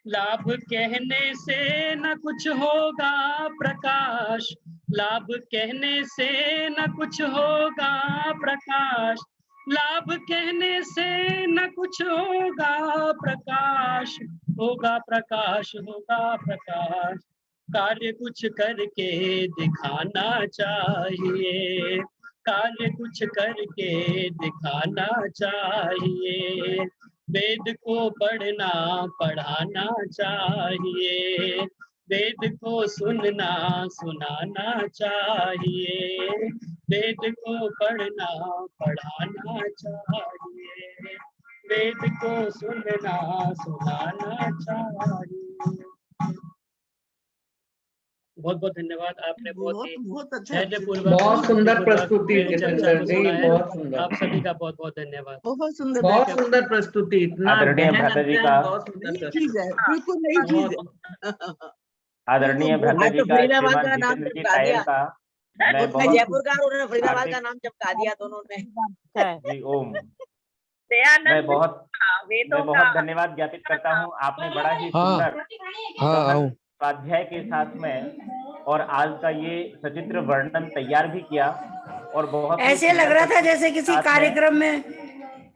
लाभ कहने से न कुछ होगा प्रकाश, लाभ कहने से न कुछ होगा प्रकाश, लाभ कहने से न कुछ होगा प्रकाश, होगा प्रकाश होगा प्रकाश। कार्य कुछ करके दिखाना चाहिए, कार्य कुछ करके दिखाना चाहिए। वेद को पढ़ना पढ़ाना चाहिए, वेद को सुनना सुनाना चाहिए, वेद को पढ़ना पढ़ाना चाहिए, वेद को सुनना सुनाना चाहिए। बहुत बहुत धन्यवाद, आपने बहुत ही बहुत अच्छा, धैर्यपूर्वक, बहुत सुंदर प्रस्तुति मेरी चर्चा जितेंद्र को जी, सुना है। बहुत सुंदर। आप सभी का बहुत बहुत धन्यवाद। बहुत सुंदर, बहुत सुंदर प्रस्तुति, इतना आदरणीय गहन भ्राता जी अध्ययन, का बहुत सुंदर नई प्रस्तुति। चीज है, बिल्कुल नई चीज बहुत है। आदरणीय भ्राता आज जी तो का फरीदाबाद श्रीमान का नाम जितेंद्र जी चमका टायल दिया, का मैं उसने बहुत जयपुर का, उन्होंने फरीदाबाद का हार्दिक नाम चमका दिया दोनों ने। जी ओम मैं दयानंद बहुत वेदों का धन्यवाद ज्ञापित करता हूँ। आपने बड़ा ही हाँ, सुंदर गहन स्वाध्याय के साथ में और आज का ये सचित्र वर्णन तैयार भी किया और बहुत ही ऐसे लग सुंदर रहा था प्रस्तुति जैसे के किसी साथ में कार्यक्रम में,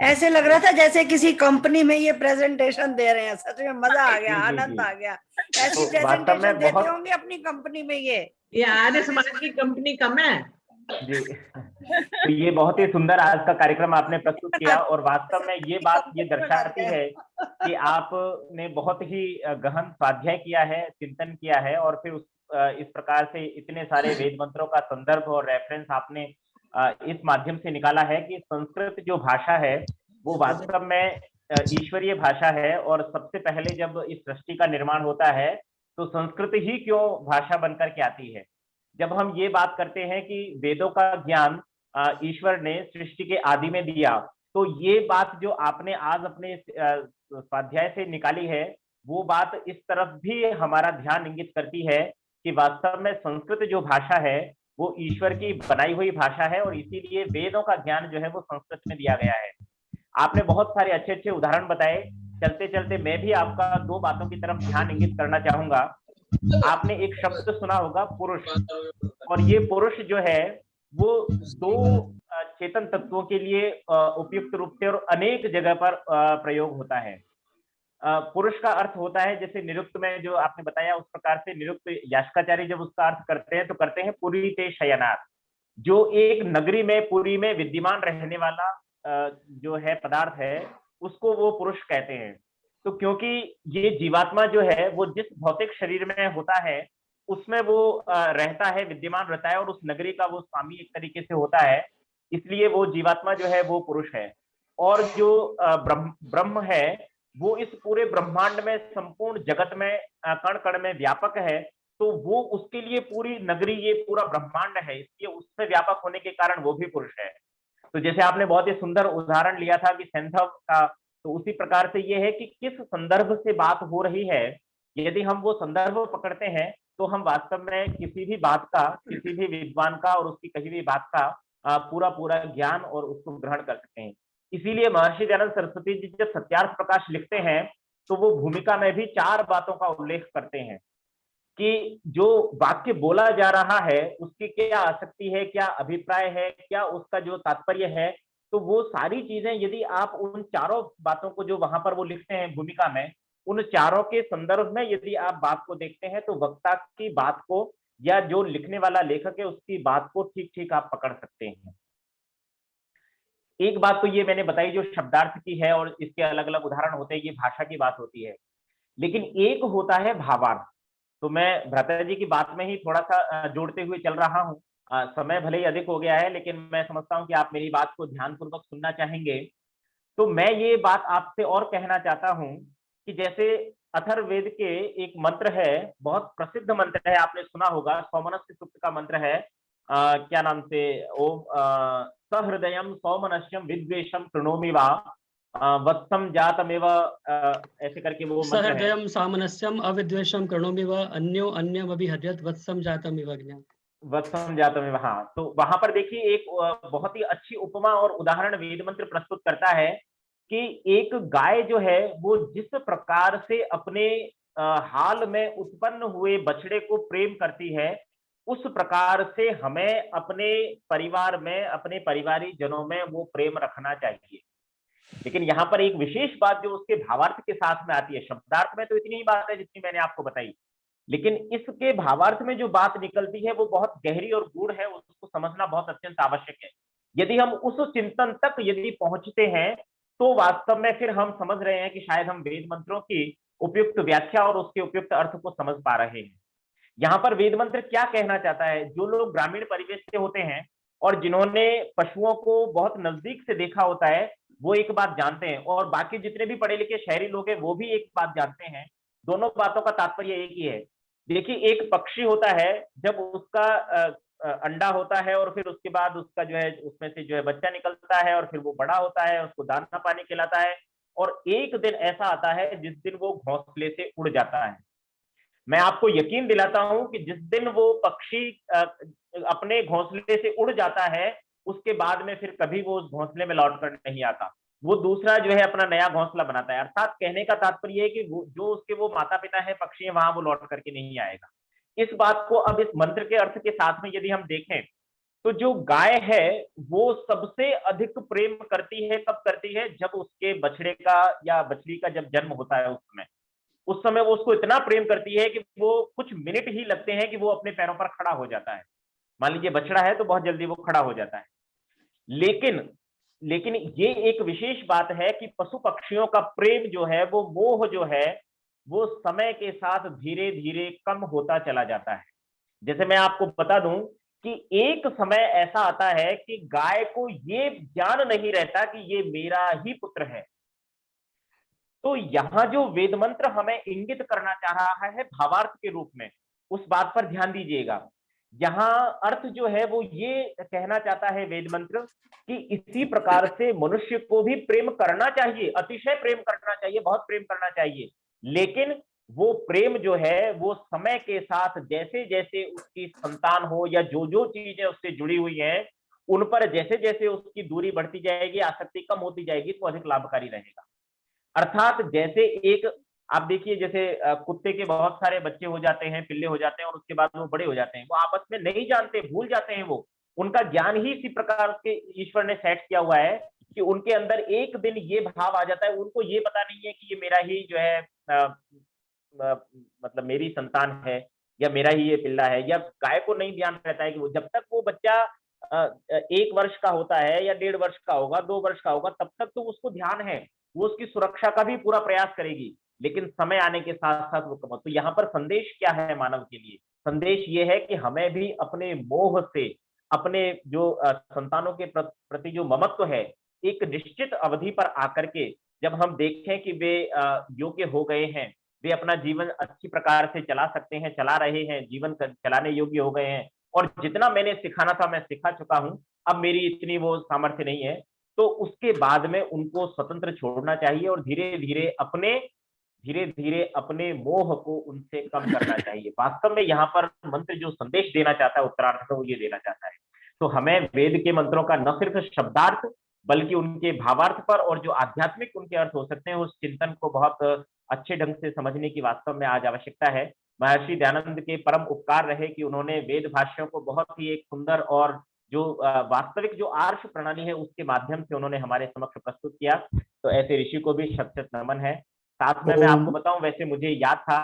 ऐसे लग रहा था जैसे किसी कंपनी में ये प्रेजेंटेशन दे रहे हैं। सच में मजा आ गया, जी, जी, आनंद जी। आ गया। ऐसी तो वास्तव प्रेजेंटेशन में देते बहुत होंगे अपनी कंपनी में ये आर्य समाज की कंपनी कम है। जी तो ये बहुत ही सुंदर आज का कार्यक्रम आपने प्रस्तुत किया और वास्तव में ये बात ये दर्शाती है कि आपने बहुत ही गहन स्वाध्याय किया है, चिंतन किया है और फिर इस प्रकार से इतने सारे वेद मंत्रों का संदर्भ और रेफरेंस आपने इस माध्यम से निकाला है कि संस्कृत जो भाषा है वो वास्तव में ईश्वरीय भाषा है और सबसे पहले जब इस सृष्टि का निर्माण होता है तो संस्कृत ही क्यों भाषा बनकर के आती है। जब हम ये बात करते हैं कि वेदों का ज्ञान ईश्वर ने सृष्टि के आदि में दिया, तो ये बात जो आपने आज अपने स्वाध्याय से निकाली है वो बात इस तरफ भी हमारा ध्यान इंगित करती है कि वास्तव में संस्कृत जो भाषा है वो ईश्वर की बनाई हुई भाषा है और इसीलिए वेदों का ज्ञान जो है वो संस्कृत में दिया गया है। आपने बहुत सारे अच्छे अच्छे उदाहरण बताए। चलते चलते मैं भी आपका दो बातों की तरफ ध्यान इंगित करना चाहूंगा। आपने एक शब्द सुना होगा पुरुष, और ये पुरुष जो है वो दो चेतन तत्वों के लिए उपयुक्त रूप से और अनेक जगह पर प्रयोग होता है। पुरुष का अर्थ होता है जैसे निरुक्त में जो आपने बताया उस प्रकार से निरुक्त यास्काचार्य जब उसका अर्थ करते हैं तो करते हैं पुरी ते शयनात्, जो एक नगरी में पुरी में विद्यमान रहने वाला जो है पदार्थ है उसको वो पुरुष कहते हैं। तो क्योंकि ये जीवात्मा जो है वो जिस भौतिक शरीर में होता है उसमें वो रहता है, विद्यमान रहता है और उस नगरी का वो स्वामी एक तरीके से होता है, इसलिए वो जीवात्मा जो है वो पुरुष है। और जो ब्रह्म है वो इस पूरे ब्रह्मांड में संपूर्ण जगत में कण कण में व्यापक है, तो वो उसके लिए पूरी नगरी ये पूरा ब्रह्मांड है, इसलिए उसमें व्यापक होने के कारण वो भी पुरुष है। तो जैसे आपने बहुत ही सुंदर उदाहरण लिया था कि सेंथव का, तो उसी प्रकार से ये है कि किस संदर्भ से बात हो रही है, यदि हम वो संदर्भ पकड़ते हैं तो हम वास्तव में किसी भी बात का, किसी भी विद्वान का और उसकी कही हुई बात का पूरा पूरा ज्ञान और उसको ग्रहण कर सकते हैं। इसीलिए महर्षि दयानंद सरस्वती जी जब सत्यार्थ प्रकाश लिखते हैं तो वो भूमिका में भी 4 बातों का उल्लेख करते हैं कि जो वाक्य बोला जा रहा है उसकी क्या आसक्ति है, क्या अभिप्राय है, क्या उसका जो तात्पर्य है। तो वो सारी चीजें यदि आप उन चारों बातों को जो वहां पर वो लिखते हैं भूमिका में, उन चारों के संदर्भ में यदि आप बात को देखते हैं तो वक्ता की बात को या जो लिखने वाला लेखक है उसकी बात को ठीक ठीक आप पकड़ सकते हैं। एक बात तो ये मैंने बताई जो शब्दार्थ की है और इसके अलग अलग उदाहरण होते हैं, ये भाषा की बात होती है, लेकिन एक होता है भावार्थ। तो मैं भ्राता जी की बात में ही थोड़ा सा जोड़ते हुए चल रहा हूँ। समय भले ही अधिक हो गया है, लेकिन मैं समझता हूँ कि आप मेरी बात को ध्यानपूर्वक सुनना चाहेंगे। तो मैं ये बात आपसे और कहना चाहता हूँ कि जैसे अथर्ववेद के एक मंत्र है, बहुत प्रसिद्ध मंत्र है, आपने सुना होगा, सौमनस्य सूक्त का मंत्र है। क्या नाम से, ओम सहृदयम सौमनस्यम विद्वेषम कृणोमि वा वत्सम जातमेव, ऐसे करके वो मंत्र है। सहृदयम सामनस्यम अविद्वेषम करोमि व अन्यो अन्यम अभिहर्यत वत्सम जातम इव ज्ञान। वत्सम जातमेव, हाँ। तो वहां पर देखिए एक बहुत ही अच्छी उपमा और उदाहरण वेद मंत्र प्रस्तुत करता है कि एक गाय जो है वो जिस प्रकार से अपने हाल में उत्पन्न हुए बछड़े को प्रेम करती है, उस प्रकार से हमें अपने परिवार में, अपने परिवारी जनों में वो प्रेम रखना चाहिए। लेकिन यहाँ पर एक विशेष बात जो उसके भावार्थ के साथ में आती है, शब्दार्थ में तो इतनी ही बात है जितनी मैंने आपको बताई, लेकिन इसके भावार्थ में जो बात निकलती है वो बहुत गहरी और गूढ़ है, उसको समझना बहुत अत्यंत आवश्यक है। यदि हम उस चिंतन तक यदि पहुंचते हैं तो वास्तव में फिर हम समझ रहे हैं कि शायद हम वेद मंत्रों की उपयुक्त व्याख्या और उसके उपयुक्त अर्थ को समझ पा रहे हैं। यहाँ पर वेद मंत्र क्या कहना चाहता है, जो लोग ग्रामीण परिवेश से होते हैं और जिन्होंने पशुओं को बहुत नजदीक से देखा होता है, वो एक बात जानते हैं, और बाकी जितने भी पढ़े लिखे शहरी लोग हैं वो भी एक बात जानते हैं। दोनों बातों का तात्पर्य एक ही है। देखिए, एक पक्षी होता है, जब उसका अंडा होता है और फिर उसके बाद उसका जो है उसमें से जो है बच्चा निकलता है और फिर वो बड़ा होता है, उसको दाना पानी खिलाता है, और एक दिन ऐसा आता है जिस दिन वो घोंसले से उड़ जाता है। मैं आपको यकीन दिलाता हूं कि जिस दिन वो पक्षी अपने घोंसले से उड़ जाता है, उसके बाद में फिर कभी वो उस घोंसले में लौट कर नहीं आता, वो दूसरा जो है अपना नया घोंसला बनाता है। अर्थात कहने का तात्पर्य है कि जो उसके वो माता पिता है पक्षी है, वहां वो लौट करके नहीं आएगा। इस बात को अब इस मंत्र के अर्थ के साथ में यदि हम देखें, तो जो गाय है वो सबसे अधिक प्रेम करती है, कब करती है, जब उसके बछड़े का या बछड़ी का जब जन्म होता है, उस समय वो उसको इतना प्रेम करती है कि वो कुछ मिनट ही लगते हैं कि वो अपने पैरों पर खड़ा हो जाता है। मान लीजिए बछड़ा है तो बहुत जल्दी वो खड़ा हो जाता है। लेकिन लेकिन ये एक विशेष बात है कि पशु पक्षियों का प्रेम जो है, वो मोह जो है, वो समय के साथ धीरे धीरे कम होता चला जाता है। जैसे मैं आपको बता दूं कि एक समय ऐसा आता है कि गाय को ये ज्ञान नहीं रहता कि ये मेरा ही पुत्र है। तो यहाँ जो वेद मंत्र हमें इंगित करना चाह रहा है भावार्थ के रूप में, उस बात पर ध्यान दीजिएगा। यहाँ अर्थ जो है वो ये कहना चाहता है वेद मंत्र कि इसी प्रकार से मनुष्य को भी प्रेम करना चाहिए, अतिशय प्रेम करना चाहिए, बहुत प्रेम करना चाहिए। लेकिन वो प्रेम जो है वो समय के साथ जैसे जैसे उसकी संतान हो या जो जो चीजें उससे जुड़ी हुई हैं, उन पर जैसे जैसे उसकी दूरी बढ़ती जाएगी, आसक्ति कम होती जाएगी, तो अधिक लाभकारी रहेगा। अर्थात जैसे एक आप देखिए, जैसे कुत्ते के बहुत सारे बच्चे हो जाते हैं, पिल्ले हो जाते हैं, और उसके बाद वो बड़े हो जाते हैं, वो आपस में नहीं जानते, भूल जाते हैं। वो उनका ज्ञान ही इसी प्रकार के ईश्वर ने सेट किया हुआ है कि उनके अंदर एक दिन ये भाव आ जाता है, उनको ये पता नहीं है कि ये मेरा ही जो है मतलब मेरी संतान है या मेरा ही ये पिल्ला है। या गाय को नहीं ध्यान रहता है कि वो जब तक वो बच्चा 1 वर्ष का होता है या 1.5 वर्ष का होगा, 2 वर्ष का होगा, तब तक तो उसको ध्यान है, वो उसकी सुरक्षा का भी पूरा प्रयास करेगी। लेकिन समय आने के साथ साथ वो कम। तो यहाँ पर संदेश क्या है मानव के लिए? संदेश ये है कि हमें भी अपने मोह से, अपने जो संतानों के प्रति जो ममत्व है, एक निश्चित अवधि पर आकर के जब हम देखें कि वे योग्य हो गए हैं, वे अपना जीवन अच्छी प्रकार से चला सकते हैं, चला रहे हैं, जीवन चलाने योग्य हो गए हैं, और जितना मैंने सिखाना था मैं सिखा चुका हूं, अब मेरी इतनी वो सामर्थ्य नहीं है, तो उसके बाद में उनको स्वतंत्र छोड़ना चाहिए और धीरे धीरे अपने मोह को उनसे कम करना चाहिए। वास्तव में यहाँ पर मंत्र जो संदेश देना चाहता है उत्तरार्थ में, वो ये देना चाहता है। तो हमें वेद के मंत्रों का न सिर्फ शब्दार्थ बल्कि उनके भावार्थ पर और जो आध्यात्मिक उनके अर्थ हो सकते हैं, उस चिंतन को बहुत अच्छे ढंग से समझने की वास्तव में आज आवश्यकता है। महर्षि दयानंद के परम उपकार रहे कि उन्होंने वेद भाष्यों को बहुत ही एक सुंदर और जो वास्तविक जो आर्ष प्रणाली है उसके माध्यम से उन्होंने हमारे समक्ष प्रस्तुत किया। तो ऐसे ऋषि को भी शत शत नमन है। साथ में मैं आपको बताऊं, वैसे मुझे याद था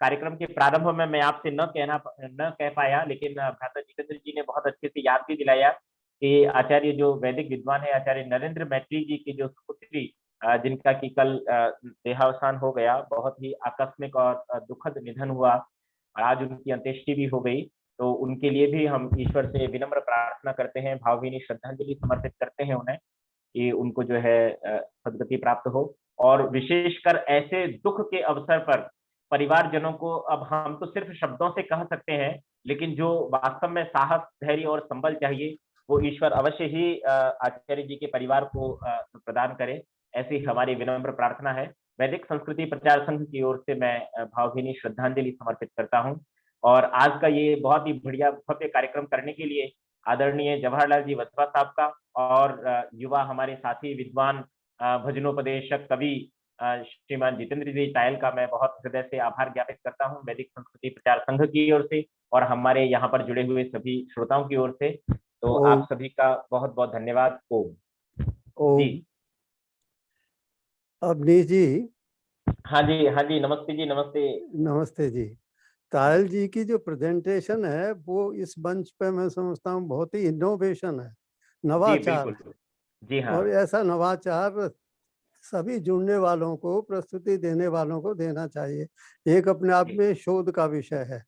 कार्यक्रम के प्रारंभ में मैं आपसे न कह पाया, लेकिन भ्राता जितेंद्र जी ने बहुत अच्छे से याद भी दिलाया कि आचार्य जो वैदिक विद्वान है, आचार्य नरेंद्र मैत्री जी की जो सुपुत्री जिनका कि कल देहावसान हो गया, बहुत ही आकस्मिक और दुखद निधन हुआ। आज उनकी अंत्येष्टि भी हो गई, तो उनके लिए भी हम ईश्वर से विनम्र प्रार्थना करते हैं, भावभीनी श्रद्धांजलि समर्पित करते हैं उन्हें कि उनको जो है सद्गति प्राप्त हो। और विशेषकर ऐसे दुख के अवसर पर परिवारजनों को अब हम तो सिर्फ शब्दों से कह सकते हैं, लेकिन जो वास्तव में साहस, धैर्य और संबल चाहिए, वो ईश्वर अवश्य ही आचार्य जी के परिवार को प्रदान करे, ऐसी हमारी विनम्र प्रार्थना है। वैदिक संस्कृति प्रचार संघ की ओर से मैं भावभीनी श्रद्धांजलि समर्पित करता हूँ। और आज का ये बहुत ही बढ़िया भव्य कार्यक्रम करने के लिए आदरणीय जवाहरलाल जी वधवा साहब का और युवा हमारे साथी विद्वान भजनोपदेशक कवि श्रीमान जितेंद्र जी टायल का मैं बहुत हृदय से आभार ज्ञापित करता हूँ, वैदिक संस्कृति प्रचार संघ की ओर से और हमारे यहाँ पर जुड़े हुए सभी श्रोताओं की ओर से। तो आप सभी का बहुत बहुत धन्यवाद। ओम जी। अवनीश जी। हाँ जी, नमस्ते जी, नमस्ते जी। टायल जी की जो प्रेजेंटेशन है वो इस मंच पे मैं समझता हूँ बहुत ही इनोवेशन है, नवाचार है। जी हाँ। और ऐसा नवाचार सभी जुड़ने वालों को, प्रस्तुति देने वालों को देना चाहिए। एक अपने आप में शोध का विषय है।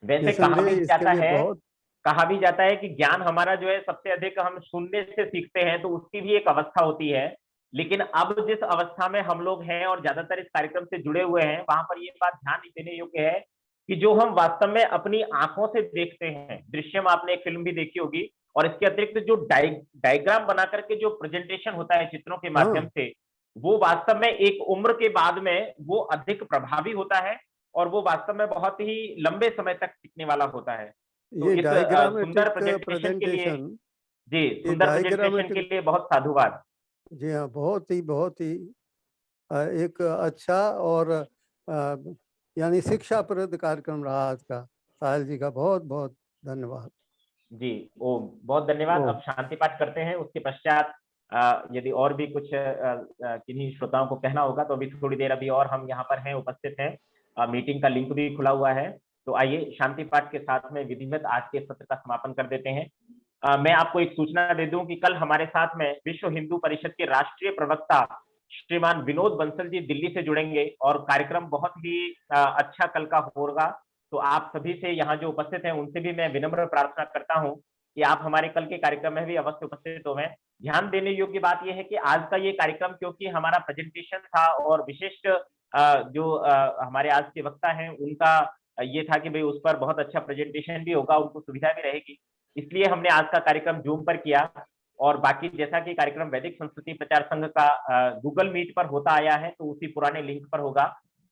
वैसे कहा भी जाता है कि ज्ञान हमारा जो है सबसे अधिक हम सुनने से सीखते हैं, तो उसकी भी एक अवस्था होती है। लेकिन अब जिस अवस्था में हम लोग हैं और ज्यादातर इस कार्यक्रम से जुड़े हुए हैं, वहां पर ये बात ध्यान देने योग्य है कि जो हम वास्तव में अपनी आंखों से देखते हैं, दृश्यम आपने एक फिल्म भी देखी होगी, और इसके अतिरिक्त जो डायग्राम बना करके जो प्रेजेंटेशन होता है चित्रों के माध्यम से, वो वास्तव में एक उम्र के बाद में वो अधिक प्रभावी होता है और वो वास्तव में बहुत ही लंबे समय तक टिकने वाला होता है। तो ये इस सुंदर प्रेजेंटेशन के लिए सुंदर प्रेजेंटेशन के लिए बहुत साधुवाद। जी हाँ, बहुत ही एक अच्छा और यानी शिक्षाप्रद कार्यक्रम रहा आज का। साहिल जी का बहुत बहुत धन्यवाद। जी ओम, बहुत धन्यवाद। अब शांति पाठ करते हैं, उसके पश्चात यदि और भी कुछ किन्हीं श्रोताओं को कहना होगा तो अभी थोड़ी देर अभी और हम यहाँ पर हैं, उपस्थित हैं, मीटिंग का लिंक भी खुला हुआ है। तो आइए शांति पाठ के साथ में विधिवत आज के सत्र का समापन कर देते हैं। मैं आपको एक सूचना दे दूं कि कल हमारे साथ में विश्व हिंदू परिषद के राष्ट्रीय प्रवक्ता श्रीमान विनोद बंसल जी दिल्ली से जुड़ेंगे और कार्यक्रम बहुत ही अच्छा कल का होगा। तो आप सभी से यहाँ जो उपस्थित हैं उनसे भी मैं विनम्र प्रार्थना करता हूँ कि आप हमारे कल के कार्यक्रम में भी अवश्य उपस्थित हों। ध्यान देने योग्य बात यह है कि आज का ये कार्यक्रम क्योंकि हमारा प्रेजेंटेशन था और विशिष्ट जो हमारे आज के वक्ता हैं उनका ये था कि भाई उस पर बहुत अच्छा प्रेजेंटेशन भी होगा, उनको सुविधा भी रहेगी, इसलिए हमने आज का कार्यक्रम जूम पर किया। और बाकी जैसा कि कार्यक्रम वैदिक संस्कृति प्रचार संघ का गूगल मीट पर होता आया है, तो उसी पुराने लिंक पर होगा।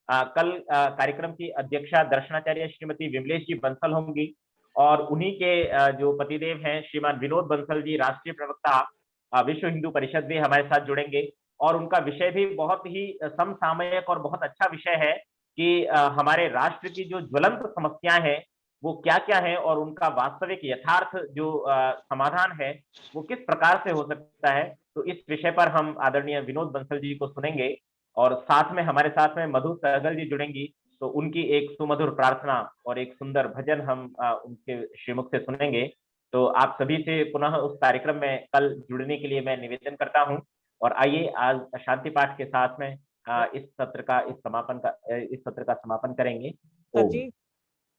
कल कार्यक्रम की अध्यक्षा दर्शनाचार्य श्रीमती विमलेश जी बंसल होंगी और उन्हीं के जो पतिदेव हैं श्रीमान विनोद बंसल जी, राष्ट्रीय प्रवक्ता विश्व हिंदू परिषद, भी हमारे साथ जुड़ेंगे और उनका विषय भी बहुत ही समसामयिक और बहुत अच्छा विषय है कि हमारे राष्ट्र की जो ज्वलंत समस्याएं हैं वो क्या क्या है और उनका वास्तविक यथार्थ जो समाधान है वो किस प्रकार से हो सकता है। तो इस विषय पर हम आदरणीय विनोद बंसल जी को सुनेंगे और साथ में हमारे साथ में मधु सहगल जी जुड़ेंगी, तो उनकी एक सुमधुर प्रार्थना और एक सुंदर भजन हम उनके श्रीमुख से सुनेंगे। तो आप सभी से पुनः उस कार्यक्रम में कल जुड़ने के लिए मैं निवेदन करता हूं और आइए आज शांति पाठ के साथ में इस सत्र का समापन करेंगे। जी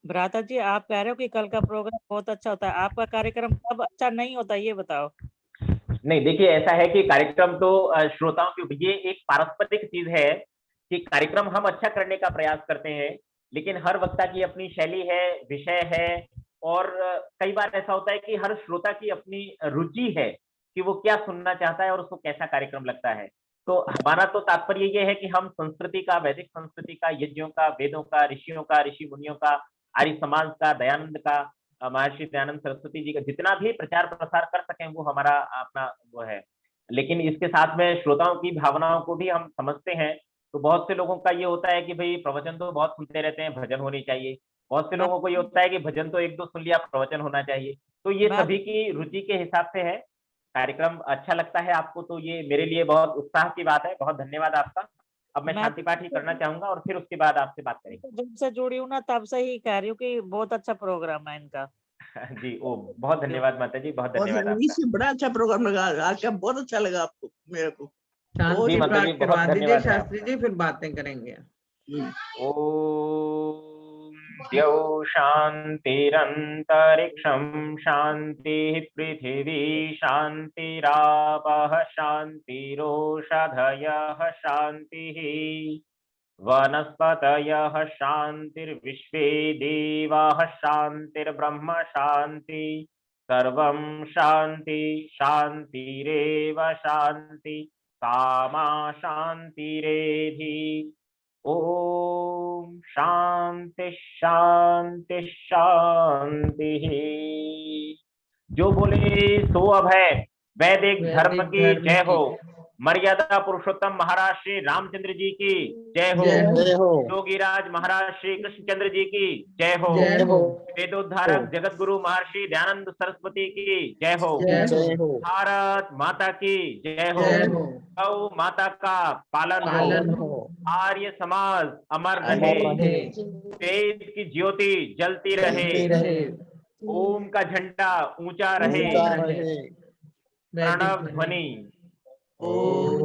भ्राता जी, आप कह रहे हो कि कल का प्रोग्राम बहुत अच्छा होता है, आपका कार्यक्रम कब अच्छा नहीं होता ये बताओ। नहीं देखिए, ऐसा है कि कार्यक्रम तो श्रोताओं के, ये एक पारस्परिक चीज है कि कार्यक्रम हम अच्छा करने का प्रयास करते हैं, लेकिन हर वक्ता की अपनी शैली है, विषय है और कई बार ऐसा होता है कि हर श्रोता की अपनी रुचि है कि वो क्या सुनना चाहता है और उसको कैसा कार्यक्रम लगता है। तो हमारा तो तात्पर्य ये है कि हम संस्कृति का, वैदिक संस्कृति का, यज्ञों का, वेदों का, ऋषियों का, ऋषि मुनियों का, आर्य समाज का, दयानंद का, महर्षि दयानंद सरस्वती जी का जितना भी प्रचार प्रसार कर सकें वो हमारा अपना वो है। लेकिन इसके साथ में श्रोताओं की भावनाओं को भी हम समझते हैं। तो बहुत से लोगों का ये होता है कि भाई प्रवचन तो बहुत सुनते रहते हैं, भजन होनी चाहिए। बहुत से लोगों को ये होता है कि भजन तो एक दो सुन लिया, प्रवचन होना चाहिए। तो ये सभी की रुचि के हिसाब से है। कार्यक्रम अच्छा लगता है आपको तो ये मेरे लिए बहुत उत्साह की बात है। बहुत धन्यवाद आपका। अब मैं मैं शांति पाठ ही करना चाहूंगा और फिर उसके बाद आपसे बात करेंगे। जब से जुड़ी हूँ ना तब से ही कह रही हूँ कि बहुत अच्छा प्रोग्राम है इनका। जी, ओ बहुत धन्यवाद माता जी, बहुत और धन्यवाद इंग्लिश आपका। में बड़ा अच्छा प्रोग्राम लगा, आके बहुत अच्छा लगा आपको, मेरे को। शांति जी माता जी, पाठ बहुत करवा दीजिए धन्यवाद है शास्त्री आपका। जी, फिर बातें करेंगे। ॐ द्यौ शान्तिरन्तरिक्षं शान्तिः पृथिवी शान्तिरापः शान्तिरोषधयः शान्तिः वनस्पतयः शान्तिर्विश्वे देवाः शान्तिर्ब्रह्म शान्ति सर्वं शान्ति शान्तिरेव शान्ति कामा शान्तिरेधि। ओम शांति शांति शांति। जो बोले सो अभय। वैदिक धर्म वैदिक की धर्म जय की हो। मर्यादा पुरुषोत्तम महाराज श्री रामचंद्र जी की जय हो। जय हो। जय हो। योगीराज महाराज श्री कृष्णचंद्र जी की जय हो। जय हो। वेदोद्धारक जगत गुरु महर्षि दयानंद सरस्वती की जय हो। जय हो। जय हो। भारत माता की जय हो। जय हो। गौ माता का पालन हो। पालन हो। आर्य समाज अमर अमर रहे। रहे। देश की ज्योति जलती रहे। जलती रहे। ओम का झंडा ऊंचा रहे। ऊंचा रहे। प्रणव ध्वनि। ओम